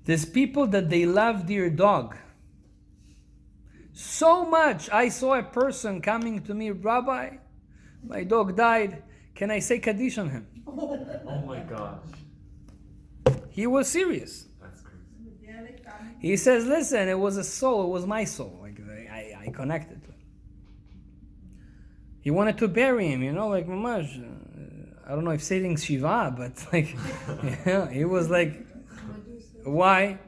There's people that they love their dog so much. I saw a person coming to me, Rabbi, my dog died. Can I say Kaddish on him? Oh my gosh. He was serious. That's crazy. He says, listen, it was a soul, it was my soul. Like I connected to him. He wanted to bury him, like mamash. I don't know if saying Shiva, but he was like, why?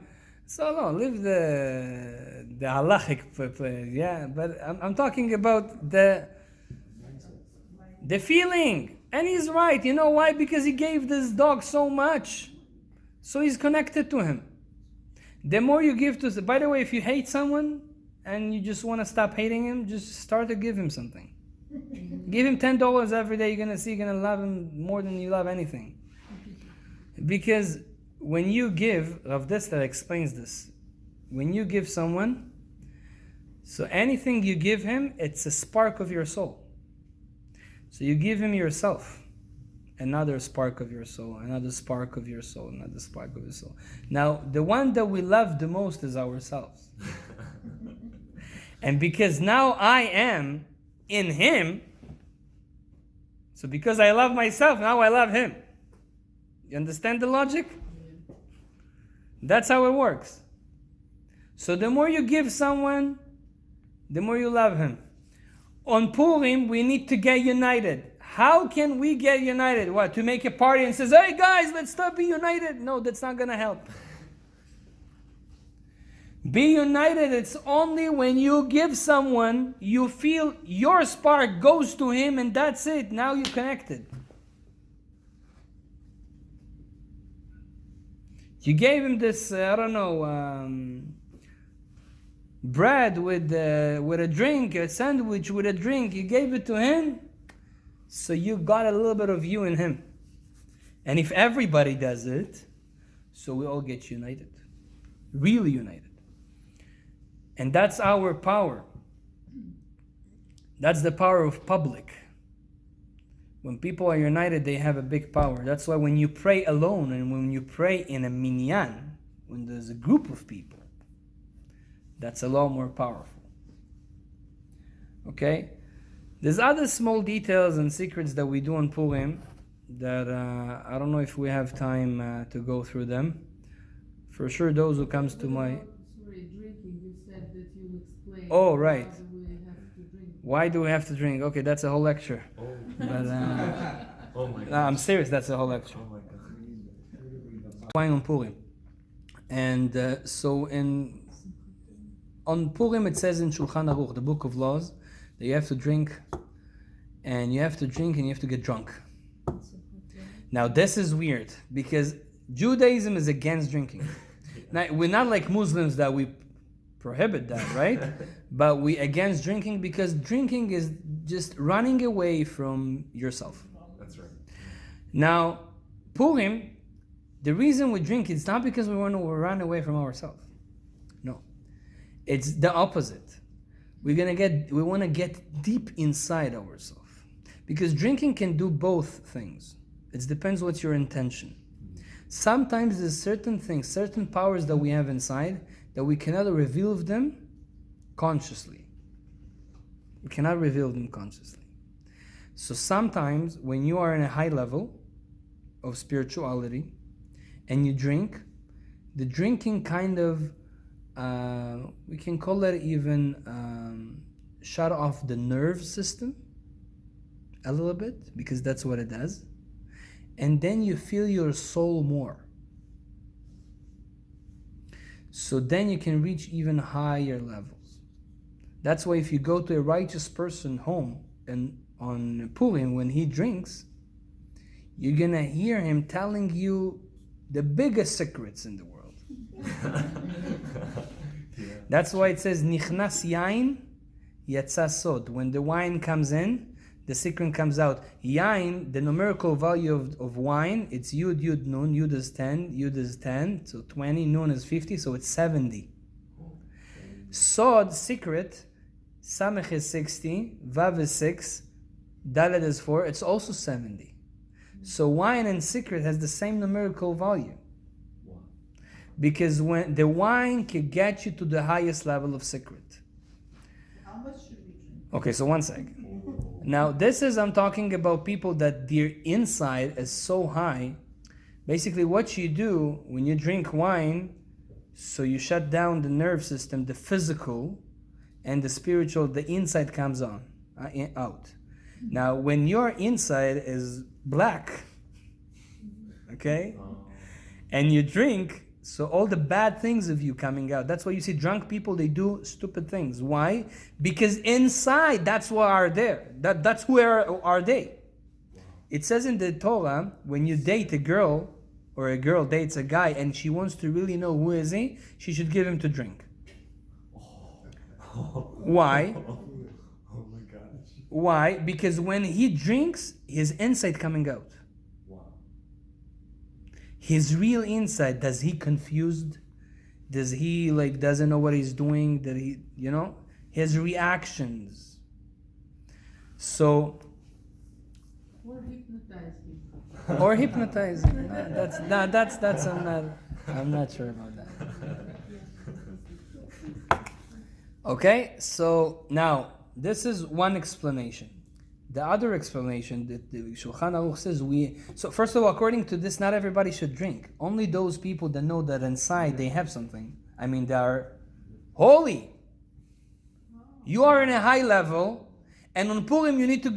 So no, live the halachic, yeah. But I'm talking about the feeling, and he's right. You know why? Because he gave this dog so much, so he's connected to him. The more you give to, by the way, if you hate someone and you just want to stop hating him, just start to give him something. Give him $10 every day. You're gonna see, you're gonna love him more than you love anything. Because when you give, Rav Dessler explains this. When you give someone, so anything you give him, it's a spark of your soul. So you give him yourself, another spark of your soul, another spark of your soul, another spark of your soul. Now, the one that we love the most is ourselves. And because now I am in him, so because I love myself, now I love him. You understand the logic? That's how it works. So the more you give someone, the more you love him. On Purim, we need to get united. How can we get united? What, to make a party and says, hey guys, let's start be united? No, that's not going to help. Be united, it's only when you give someone, you feel your spark goes to him and that's it. Now you're connected. You gave him this, bread with a drink, a sandwich with a drink. You gave it to him, so you got a little bit of you in him. And if everybody does it, so we all get united, really united. And that's our power. That's the power of public. When people are united, they have a big power. That's why when you pray alone and when you pray in a minyan, when there's a group of people, that's a lot more powerful. Okay? There's other small details and secrets that we do on Purim that I don't know if we have time to go through them. For sure, those who comes to my... Sorry, drinking, you said that you'll explain. Oh, right. Why do we have to drink? Why do we have to drink? Okay, that's a whole lecture. Oh, But, oh my no, god. I'm serious, that's a whole lecture. Oh my god. Wine on Purim. And so on Purim it says in Shulchan Aruch, the book of laws, that you have to drink and you have to get drunk. Now this is weird because Judaism is against drinking. Now we're not like Muslims that we prohibit that, right? But we against drinking because drinking is just running away from yourself. That's right. Now, Purim, the reason we drink, it's not because we want to run away from ourselves. No. It's the opposite. We want to get deep inside ourselves. Because drinking can do both things. It depends what's your intention. Sometimes there's certain things, certain powers that we have inside that we cannot reveal them consciously. We cannot reveal them consciously. So sometimes when you are in a high level of spirituality and you drink, the drinking kind of, we can call it even shut off the nerve system a little bit, because that's what it does. And then you feel your soul more. So then you can reach even higher levels. That's why if you go to a righteous person home and on Purim, when he drinks, you're gonna hear him telling you the biggest secrets in the world. Yeah. That's why it says Nichnas yain yatsa sod. When the wine comes in, the secret comes out. Yain, the numerical value of wine, it's Yud, Yud, Nun. Yud is 10, Yud is 10, so 20, Nun is 50, so it's 70. Sod, secret, Samech is 60, Vav is 6, Dalet is 4, it's also 70. So wine and secret has the same numerical value. Wow. Because when the wine can get you to the highest level of secret. How much should we drink? Okay, so one second. Now, I'm talking about people that their inside is so high. Basically, what you do when you drink wine, so you shut down the nerve system, the physical and the spiritual, the inside comes out. Now, when your inside is black, okay, and you drink, so all the bad things of you coming out. That's why you see drunk people, they do stupid things. Why? Because inside, that's what are there. That's where are they. It says in the Torah, when you date a girl, or a girl dates a guy, and she wants to really know who is he, she should give him to drink. Why? Oh my gosh. Why? Because when he drinks, his inside coming out. Wow. His real inside, does he confused? Does he doesn't know what he's doing? That he, his reactions. So, Or hypnotize him. that's I'm not sure about that. Okay, so now this is one explanation. the other explanation that the Shulchan Aruch says so first of all, according to this, not everybody should drink. Only those people that know that inside they have something. I mean, they are holy. You are in a high level, and on Purim you need to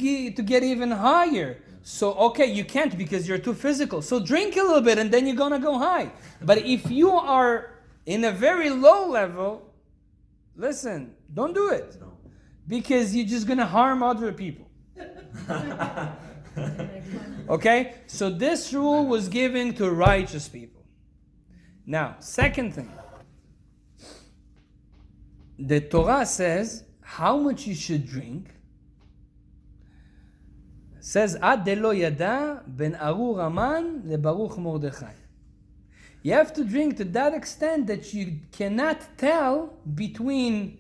get even higher. So okay, you can't because you're too physical. So drink a little bit and then you're gonna go high. But if you are in a very low level, listen, don't do it. Because you're just gonna harm other people. Okay? So this rule was given to righteous people. Now, second thing. The Torah says how much you should drink. Says Ad delo yada ben arur aman lebaruch mordechai. You have to drink to that extent that you cannot tell between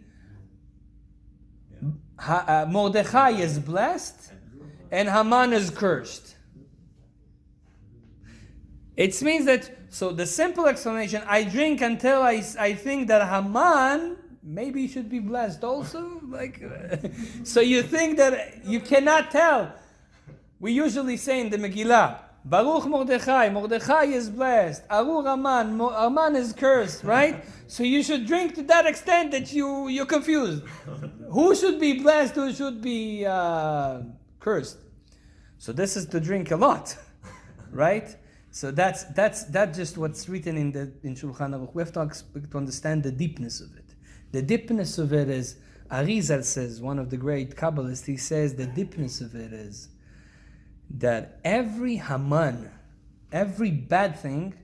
Mordechai is blessed and Haman is cursed. It means that, so the simple explanation, I drink until I think that Haman maybe should be blessed also. So you think that you cannot tell. We usually say in the Megillah, Baruch Mordechai, Mordechai is blessed, Arur Aman, Aman is cursed, right? So you should drink to that extent that you're confused. Who should be blessed, who should be cursed? So this is to drink a lot, right? So that's just what's written in Shulchan Aruch. We have to understand the deepness of it. The deepness of it is, Arizal says, one of the great Kabbalists, he says the deepness of it is that every Haman, every bad thing,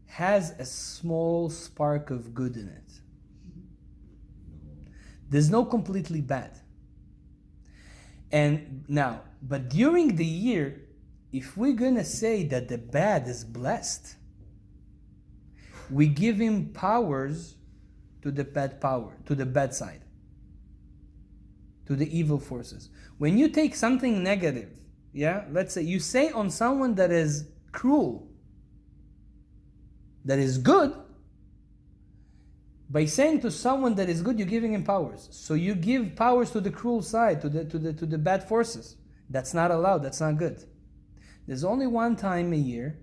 has a small spark of good in it. There's no completely bad. And now, but during the year, if we're gonna say that the bad is blessed, we give him powers to the bad side, to the evil forces. When you take something negative, let's say you say on someone that is cruel, that is good, by saying to someone that is good, you're giving him powers. So you give powers to the cruel side, to the bad forces. That's not allowed, that's not good. There's only one time a year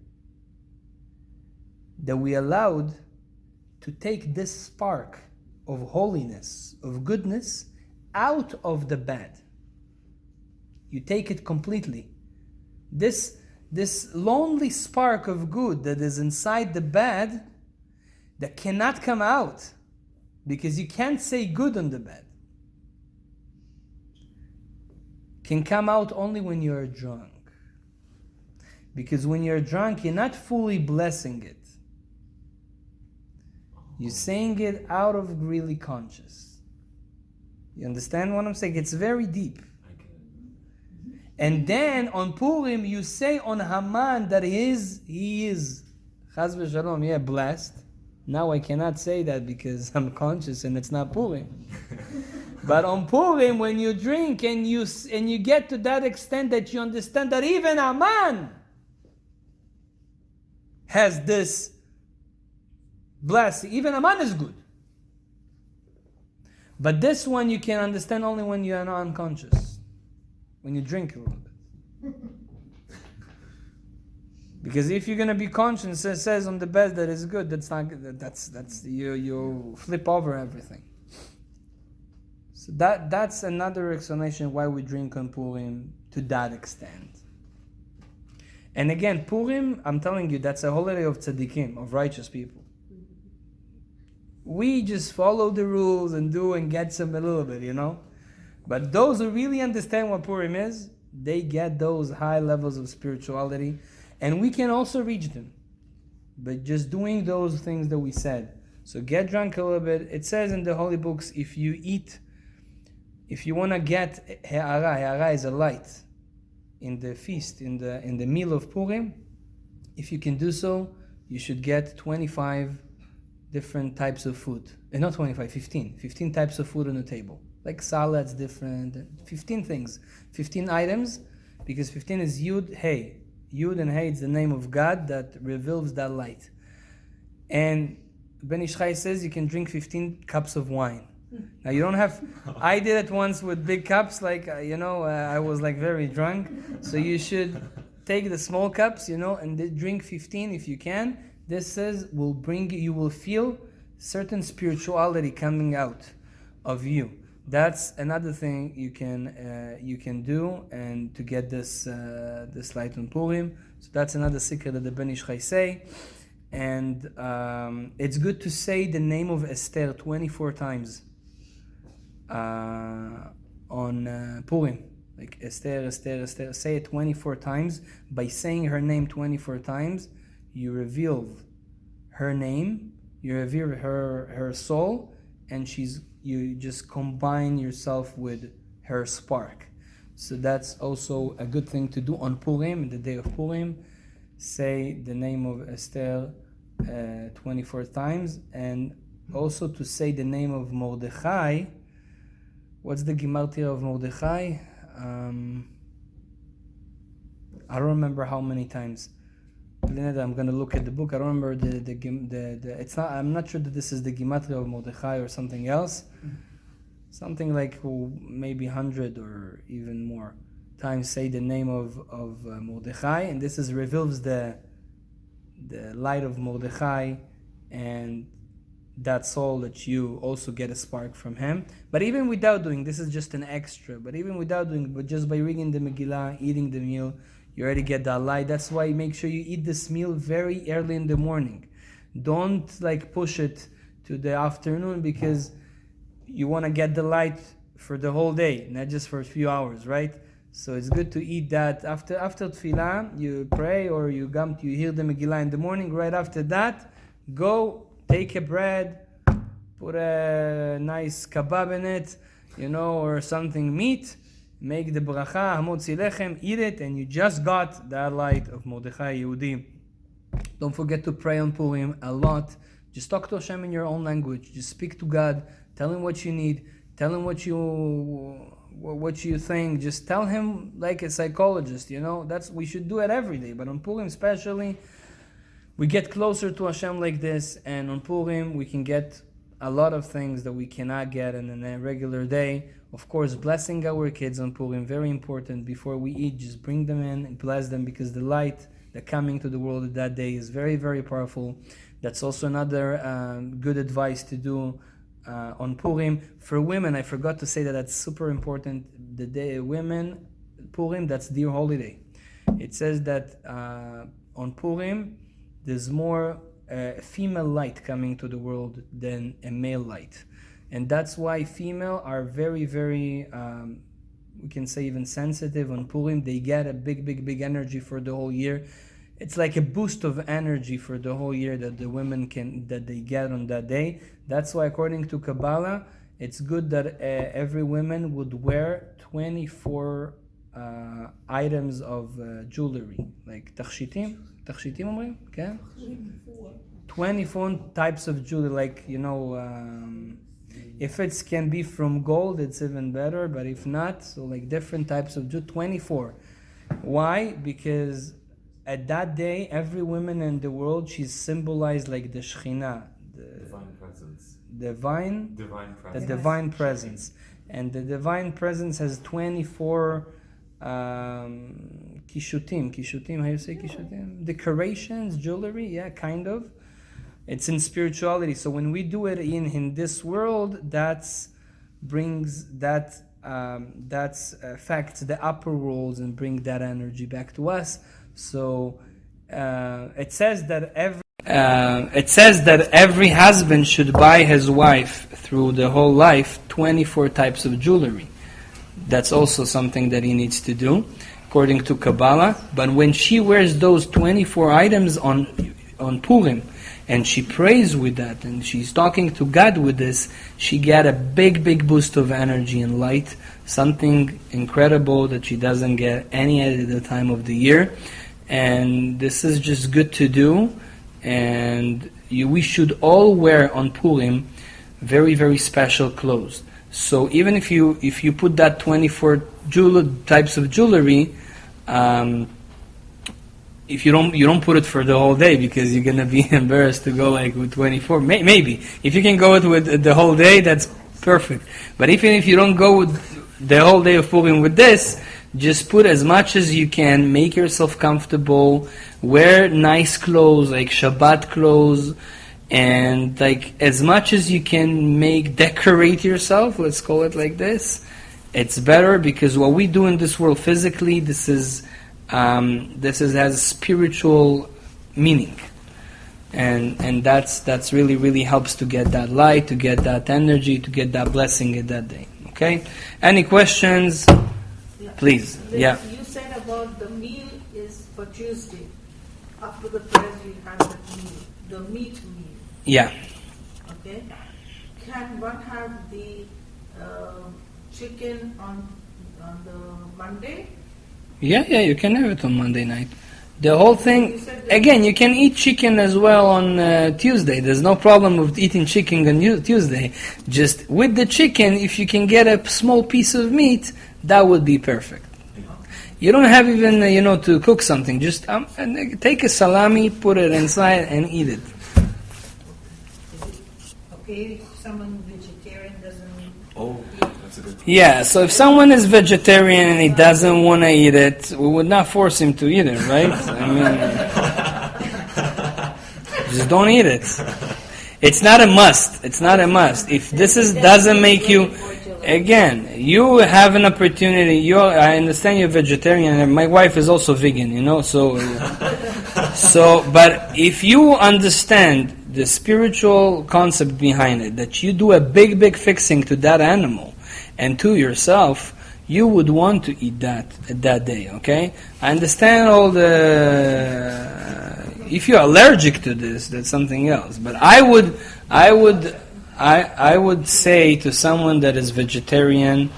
that we allowed to take this spark of holiness, of goodness, out of the bad. You take it completely. This lonely spark of good that is inside the bad, that cannot come out, because you can't say good on the bad, can come out only when you're drunk. Because when you're drunk, you're not fully blessing it. You're saying it out of really conscious. You understand what I'm saying? It's very deep. And then on Purim, you say on Haman that he is Chaz v'shalom, blessed. Now I cannot say that because I'm conscious and it's not Purim. But on Purim, when you drink and you get to that extent that you understand that even Haman has this blessing. Even Haman is good. But this one you can understand only when you are unconscious. When you drink a little bit. Because if you're gonna be conscious, it says on the bed that is good, that's not good. That's you flip over everything. So that's another explanation why we drink on Purim to that extent. And again, Purim, I'm telling you, that's a holiday of tzaddikim, of righteous people. We just follow the rules and do and get some a little bit, But those who really understand what Purim is, they get those high levels of spirituality. And we can also reach them. But just doing those things that we said. So get drunk a little bit. It says in the holy books, if you want to get he'ara is a light in the feast, in the meal of Purim, if you can do so, you should get 25 different types of food. Not 25, 15. 15 types of food on the table. Like salads, different, 15 things. 15 items, because 15 is Yud, Hey. Yud and Hey is the name of God that reveals that light. And Ben Ish Chai says you can drink 15 cups of wine. Now you don't have. I did it once with big cups, like I was like very drunk. So you should take the small cups, and drink 15 if you can. This says you will feel certain spirituality coming out of you. That's another thing you can do, and to get this light on Purim. So that's another secret that the Ben Ish Chai say. And it's good to say the name of Esther 24 times on Purim. Like Esther, Esther, Esther. Say it 24 times. By saying her name 24 times, you reveal her name, you reveal her soul, and you just combine yourself with her spark. So that's also a good thing to do on Purim, the day of Purim. Say the name of Esther 24 times, and also to say the name of Mordechai. What's the gematria of Mordechai? I don't remember how many times. I'm gonna look at the book. I don't remember the it's not. I'm not sure that this is the gematria of Mordechai or something else. Something like maybe 100 or even more times say the name of Mordechai, and this reveals the light of Mordechai, and that soul that you also get a spark from him. But even without doing this, is just an extra. But even without doing, but just by reading the Megillah, eating the meal, you already get that light. That's why make sure you eat this meal very early in the morning. Don't push it to the afternoon, because you want to get the light for the whole day, not just for a few hours, right? So it's good to eat that after tefillah. You pray or you hear the Megillah in the morning. Right after that, go take a bread, put a nice kebab in it, or something meat. Make the bracha, hamotzi lechem, eat it, and you just got that light of Mordechai Yehudi. Don't forget to pray on Purim a lot. Just talk to Hashem in your own language. Just speak to God. Tell Him what you need. Tell Him what you think. Just tell Him like a psychologist. We should do it every day. But on Purim especially, we get closer to Hashem like this. And on Purim, we can get a lot of things that we cannot get in a regular day. Of course, blessing our kids on Purim, very important. Before we eat, just bring them in and bless them, because the light that coming to the world that day is very, very powerful. That's also another good advice to do on Purim. For women, I forgot to say that's super important. The day women, Purim, that's their holiday. It says that on Purim, there's more female light coming to the world than a male light. And that's why female are very, very, we can say even sensitive on Purim. They get a big, big, big energy for the whole year. It's like a boost of energy for the whole year that the women that they get on that day. That's why, according to Kabbalah, it's good that every woman would wear 24 items of jewelry, like tachshitim אומרים? כן? 24 types of jewelry, if it can be from gold, it's even better, but if not, so different types of jewelry, 24. Why? Because at that day, every woman in the world, she's symbolized like the Shekhinah, Divine presence. Divine Divine the presence. divine presence. And the divine presence has 24 kishutim, how you say kishutim? Decorations, jewelry, yeah, kind of. It's in spirituality. So when we do it in this world, that's affects the upper worlds and bring that energy back to us. So it says that every husband should buy his wife through the whole life 24 types of jewelry. That's also something that he needs to do, according to Kabbalah. But when she wears those 24 items on Purim, and she prays with that, and she's talking to God with this, she get a big, big boost of energy and light, something incredible that she doesn't get any other time of the year. And this is just good to do, and we should all wear on Purim very, very special clothes. So even if you put that 24 types of jewelry, if you don't put it for the whole day, because you're gonna be embarrassed to go with 24. Maybe if you can go with the whole day, that's perfect. But even if you don't go with the whole day of Purim with this, just put as much as you can, make yourself comfortable, wear nice clothes, like Shabbat clothes, and like as much as you can decorate yourself, let's call it like this. It's better because what we do in this world physically, this has spiritual meaning. And that's really helps to get that light, to get that energy, to get that blessing in that day. Okay? Any questions? Yeah. Please. Yeah. You said about the meal is for Tuesday. After the prayers you have the meal, the meat meal. Yeah. Okay? Can one have the chicken on the Monday? Yeah, you can have it on Monday night. The whole thing, again, you can eat chicken as well on Tuesday. There's no problem with eating chicken on Tuesday. Just with the chicken, if you can get a small piece of meat, that would be perfect. You don't have even, to cook something. Just take a salami, put it inside, and eat it. Okay, if someone vegetarian doesn't Oh, eat. that's a good point. Yeah, so if someone is vegetarian and he doesn't want to eat it, we would not force him to eat it, right? I mean, just don't eat it. It's not a must. It's not a must. If this doesn't make you, again, you have an opportunity. I understand you're vegetarian, and my wife is also vegan, so, but if you understand the spiritual concept behind it, that you do a big fixing to that animal and to yourself, you would want to eat that day, okay? I understand all if you're allergic to this, that's something else. But I would say to someone that is vegetarian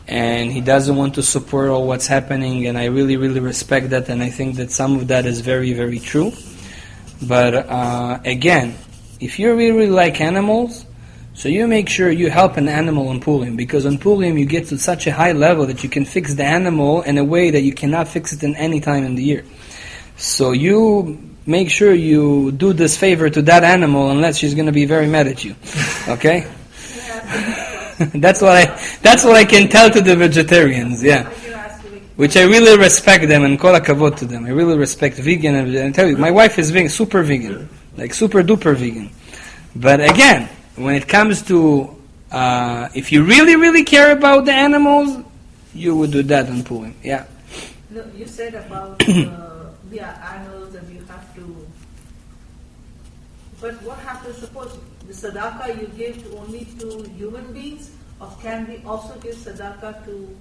and he doesn't want to support all what's happening, and I really respect that, and I think that some of that is very true. But again, if you really like animals, so you make sure you help an animal on Purim, because on Purim you get to such a high level that you can fix the animal in a way that you cannot fix it in any time in the year. So you make sure you do this favor to that animal, unless she's going to be very mad at you. Okay? That's what I can tell to the vegetarians. Yeah. Which I really respect them, and kol hakavod to them. I really respect vegan, and I tell you, my wife is vegan, super vegan, like super duper vegan. But again, when it comes to if you really care about the animals, you would do that on Purim. Yeah. No, you said about the animals and you have to. But what happens? Suppose the tzedakah you give only to human beings, or can we also give tzedakah to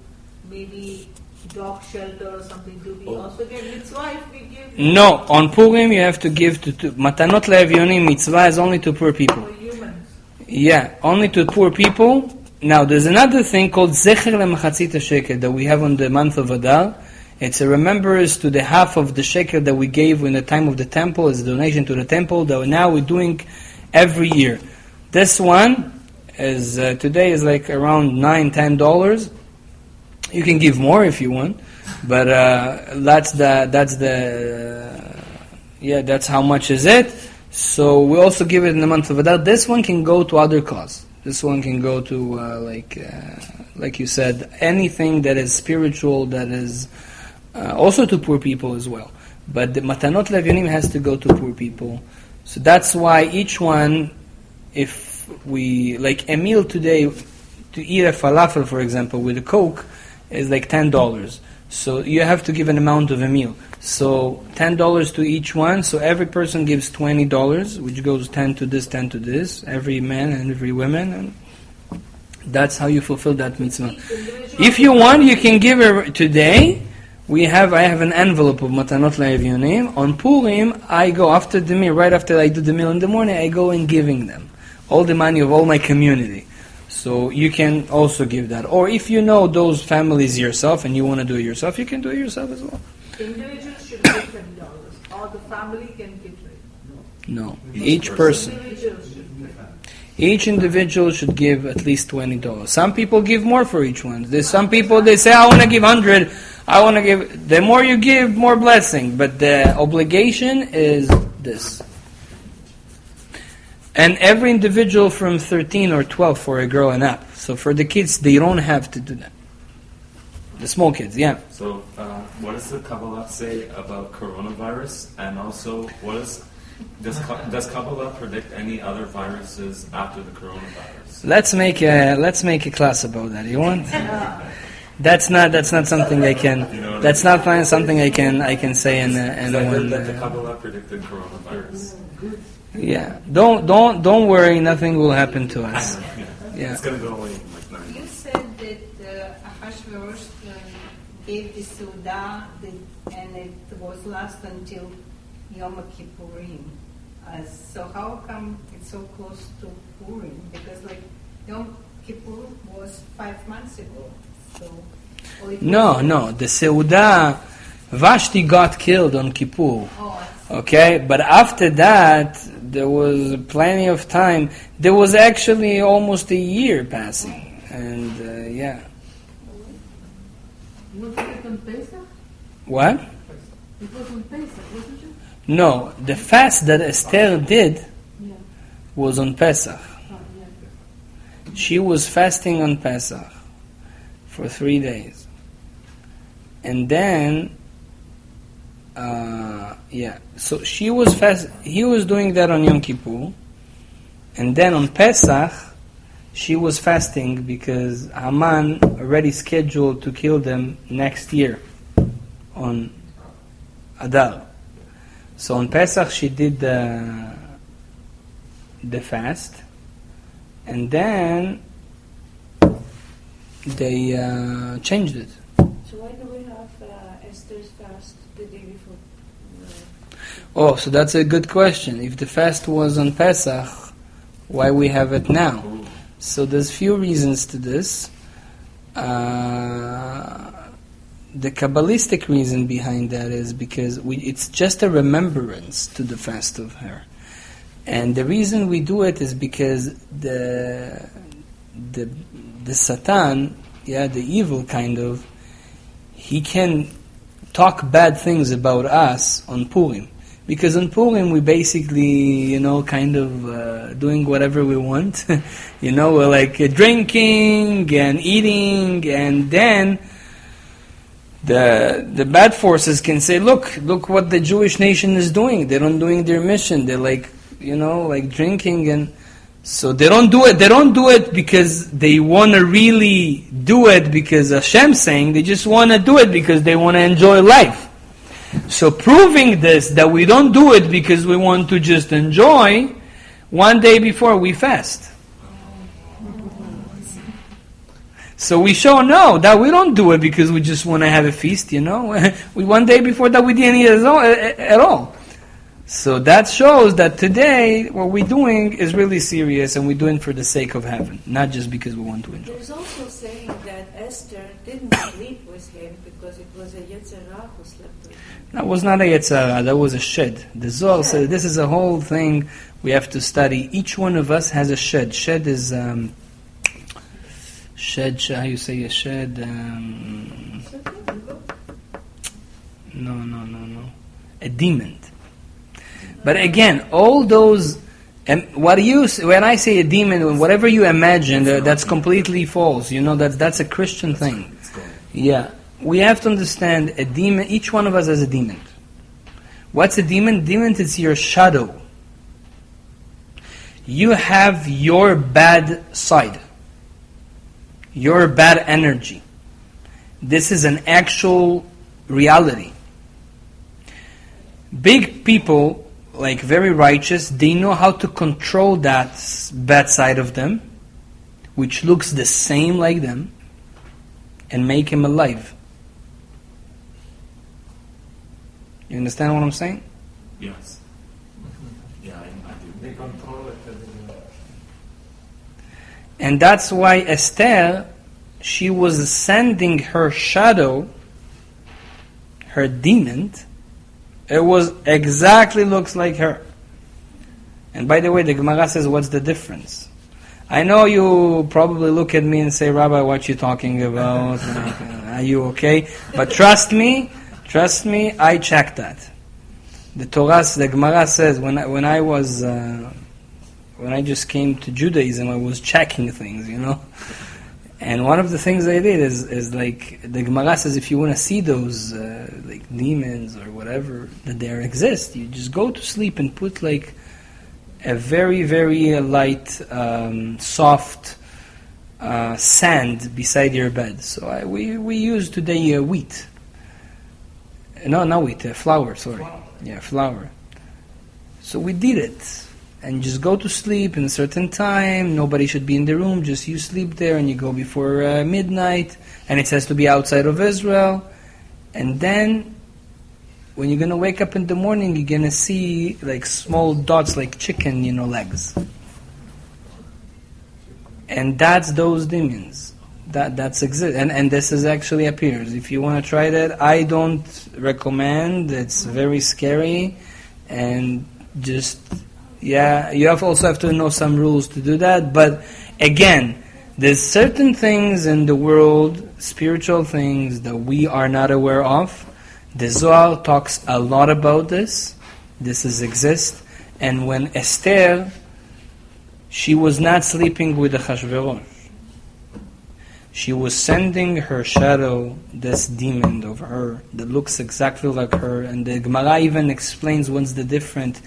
maybe dog shelter or something? Do we also get mitzvah if we give? No, on Purim you have to give to matanot le'evyonim. Mitzvah is only to poor people. For humans. Yeah, only to poor people. Now there's another thing called zecher le'machatzit shekel that we have on the month of Adar. It's a remembrance to the half of the shekel that we gave in the time of the temple as a donation to the temple that now we're doing every year. This one is today is like around $9-10. You can give more if you want, but that's how much is it. So we also give it in the month of Adar. This one can go to other cause. This one can go to like you said, anything that is spiritual, that is also to poor people as well. But the matanot le'evyonim has to go to poor people. So that's why each one, if we like a meal today, to eat a falafel, for example, with a Coke, is like $10. So you have to give an amount of a meal. So $10 to each one. So every person gives $20, which goes 10 to this, 10 to this. Every man and every woman, and that's how you fulfill that mitzvah. If you want, you can give it today. I have an envelope of matanot le'evyonim. On Purim, I go after the meal, right after I do the meal in the morning, I go in giving them all the money of all my community. So you can also give that. Or if you know those families yourself and you want to do it yourself, you can do it yourself as well. Individuals should give $20, or the family can give it. No. Each person. Individuals should give. Each individual should give at least $20. Some people give more for each one. There's some people, they say, I want to give 100. I want to give, the more you give, more blessing. But the obligation is this. And every individual from 13 or 12 for a girl and up. So for the kids, they don't have to do that. The small kids, yeah. So, what does the Kabbalah say about coronavirus? And also, does Kabbalah predict any other viruses after the coronavirus? Let's make a class about that. You want? That's not something I can. You know what That's I not something I can say in I heard one. that the Kabbalah predicted coronavirus. Yeah. Don't worry. Nothing will happen to I us. know, Yeah. It's gonna go away in like 9 You months. said that Ahasuerus gave the Suda and it was last until Yom Kippurim. So how come it's so close to Purim? Because like Yom Kippur was 5 months ago. So or it was- No. The Seudah, Vashti got killed on Kippur. Oh, I see. Okay, but after that, there was plenty of time. There was actually almost a year passing, and yeah. Wasn't it on Pesach? What? It was on Pesach, wasn't it? No, the fast that Esther did Yeah. was on Pesach. Oh, yeah. She was fasting on Pesach for 3 days. And then, so she was he was doing that on Yom Kippur. And then on Pesach, she was fasting because Haman already scheduled to kill them next year on Adar. So on Pesach she did the fast, and then they changed it. So why do we have Esther's fast the day before? Oh, so that's a good question. If the fast was on Pesach, why we have it now? So there's few reasons to this. The Kabbalistic reason behind that is because it's just a remembrance to the fast of her. And the reason we do it is because the Satan, the evil kind of, he can talk bad things about us on Purim. Because on Purim we basically, kind of doing whatever we want. We're like drinking and eating, and then the bad forces can say, look what the Jewish nation is doing. They're not doing their mission. They're like drinking, and so they don't do it. They don't do it because they want to really do it because Hashem's saying. They just want to do it because they want to enjoy life. So proving this, that we don't do it because we want to just enjoy, one day before we fast. So we show that we don't do it because we just want to have a feast, We one day before that we didn't eat at all. So that shows that today what we're doing is really serious, and we're doing for the sake of heaven, not just because we want to enjoy. There's also saying that Esther didn't sleep with him because it was a Yetzirah who slept with him. That was not a Yetzirah, that was a shed. The Zohar says this is a whole thing we have to study. Each one of us has a shed. Shed is, how you say a shed? No. A demon. But again, all those, when I say a demon, whatever you imagine, that's completely false. That's a Christian thing. Yeah. We have to understand a demon, each one of us has a demon. What's a demon? Demon is your shadow. You have your bad side. Your bad energy. This is an actual reality. Big people, like very righteous, they know how to control that bad side of them, which looks the same like them, and make him alive. You understand what I'm saying? Yes. Yeah, I do. They control it. And that's why Esther, she was sending her shadow, her demon. It was exactly looks like her. And by the way, the Gemara says, what's the difference? I know you probably look at me and say, Rabbi, what you talking about? Are you okay? But trust me, I checked that. The Gemara says, when I just came to Judaism, I was checking things, And one of the things I did is like the Gemara says, if you want to see those like demons or whatever that there exist, you just go to sleep and put like a very, very light, soft sand beside your bed. So we use today wheat. No, not wheat, flour, sorry. Yeah, flour. So we did it. And just go to sleep in a certain time. Nobody should be in the room. Just you sleep there and you go before midnight. And it has to be outside of Israel. And then when you're going to wake up in the morning, you're going to see like small dots like chicken, legs. And that's those demons. That's exist. And this is actually appears. If you want to try that, I don't recommend. It's very scary. And just... yeah, you also have to know some rules to do that. But again, there's certain things in the world, spiritual things, that we are not aware of. The Zohar talks a lot about this. This exists. And when Esther, she was not sleeping with the Hashverosh. She was sending her shadow, this demon over her, that looks exactly like her. And the Gemara even explains what's the difference.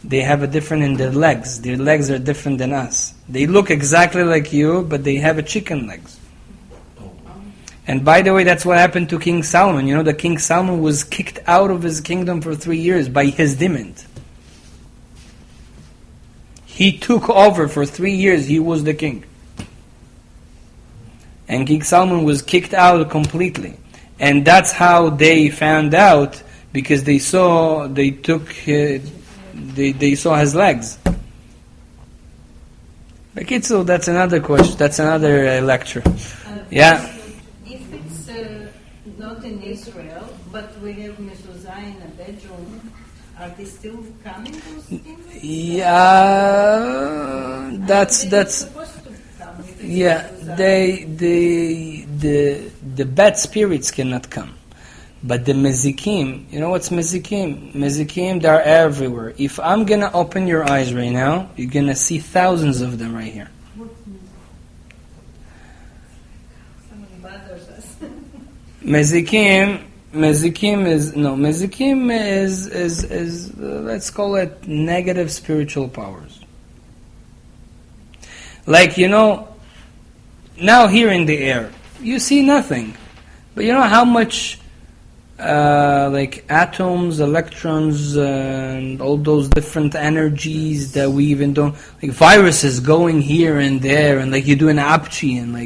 They have a different in their legs. Their legs are different than us. They look exactly like you, but they have a chicken legs. And by the way, that's what happened to King Solomon. You know that King Solomon was kicked out of his kingdom for 3 years by his demon. He took over for 3 years. He was the king. And King Solomon was kicked out completely. And that's how they found out, because they saw his legs. Bekitzel, that's another question. That's another lecture. Yeah. If it's not in Israel, but we have mezuzah in a bedroom, are they still coming, those things? Yeah, that's. Supposed to come if it's Yeah, mezuzah. the bad spirits cannot come. But the mezikim, you know what's mezikim? Mezikim, they're everywhere. If I'm going to open your eyes right now, you're going to see thousands of them right here. Somebody bothers us. Mezikim is let's call it negative spiritual powers. Like, now here in the air, you see nothing. But you know how much... like atoms, electrons, and all those different energies that we even don't, like viruses going here and there, and like you do an apchi, and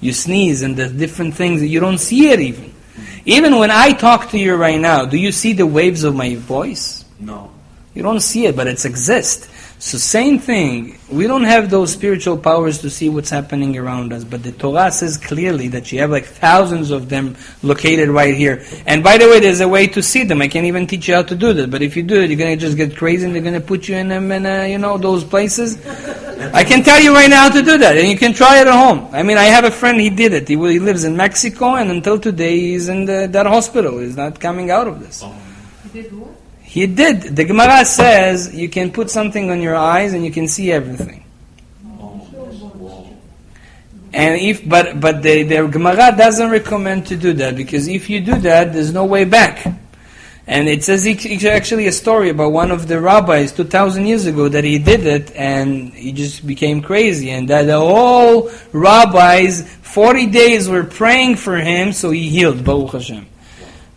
you sneeze, and there's different things that you don't see it even. Even when I talk to you right now, do you see the waves of my voice? No. You don't see it, but it exists. So same thing, we don't have those spiritual powers to see what's happening around us, but the Torah says clearly that you have like thousands of them located right here. And by the way, there's a way to see them. I can't even teach you how to do that, but if you do it, you're going to just get crazy and they're going to put you in them in those places. I can tell you right now how to do that, and you can try it at home. I mean, I have a friend, he did it. He lives in Mexico, and until today he's in that hospital. He's not coming out of this. He did what? He did. The Gemara says you can put something on your eyes and you can see everything. And but the Gemara doesn't recommend to do that, because if you do that, there's no way back. And it says actually a story about one of the rabbis 2,000 years ago that he did it and he just became crazy, and that the whole rabbis 40 days were praying for him, so he healed, Baruch Hashem.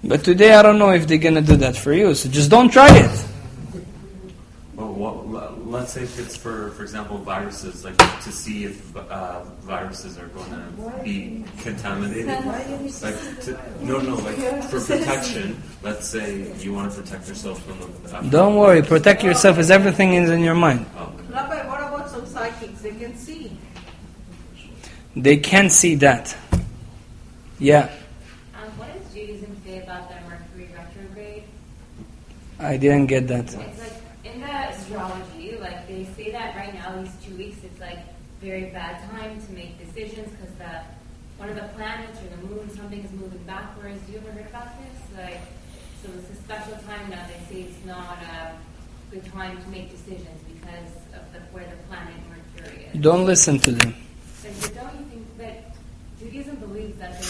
But today I don't know if they're going to do that for you, so just don't try it. Well, let's say if it's for example, viruses, like to see if viruses are going to be contaminated. Like for protection, let's say you want to protect yourself from the... Don't worry, protect yourself as everything is in your mind. Rabbi, what about some psychics? They can see. They can see that. Yeah. What does Judaism say about the Mercury retrograde? I didn't get that. It's like in the astrology, like they say that right now, these 2 weeks, it's like very bad time to make decisions because one of the planets or the moon, something is moving backwards. Do you ever heard about this? Like, so it's a special time now. They say it's not a good time to make decisions because of where the planet Mercury is. Don't listen to them. So that they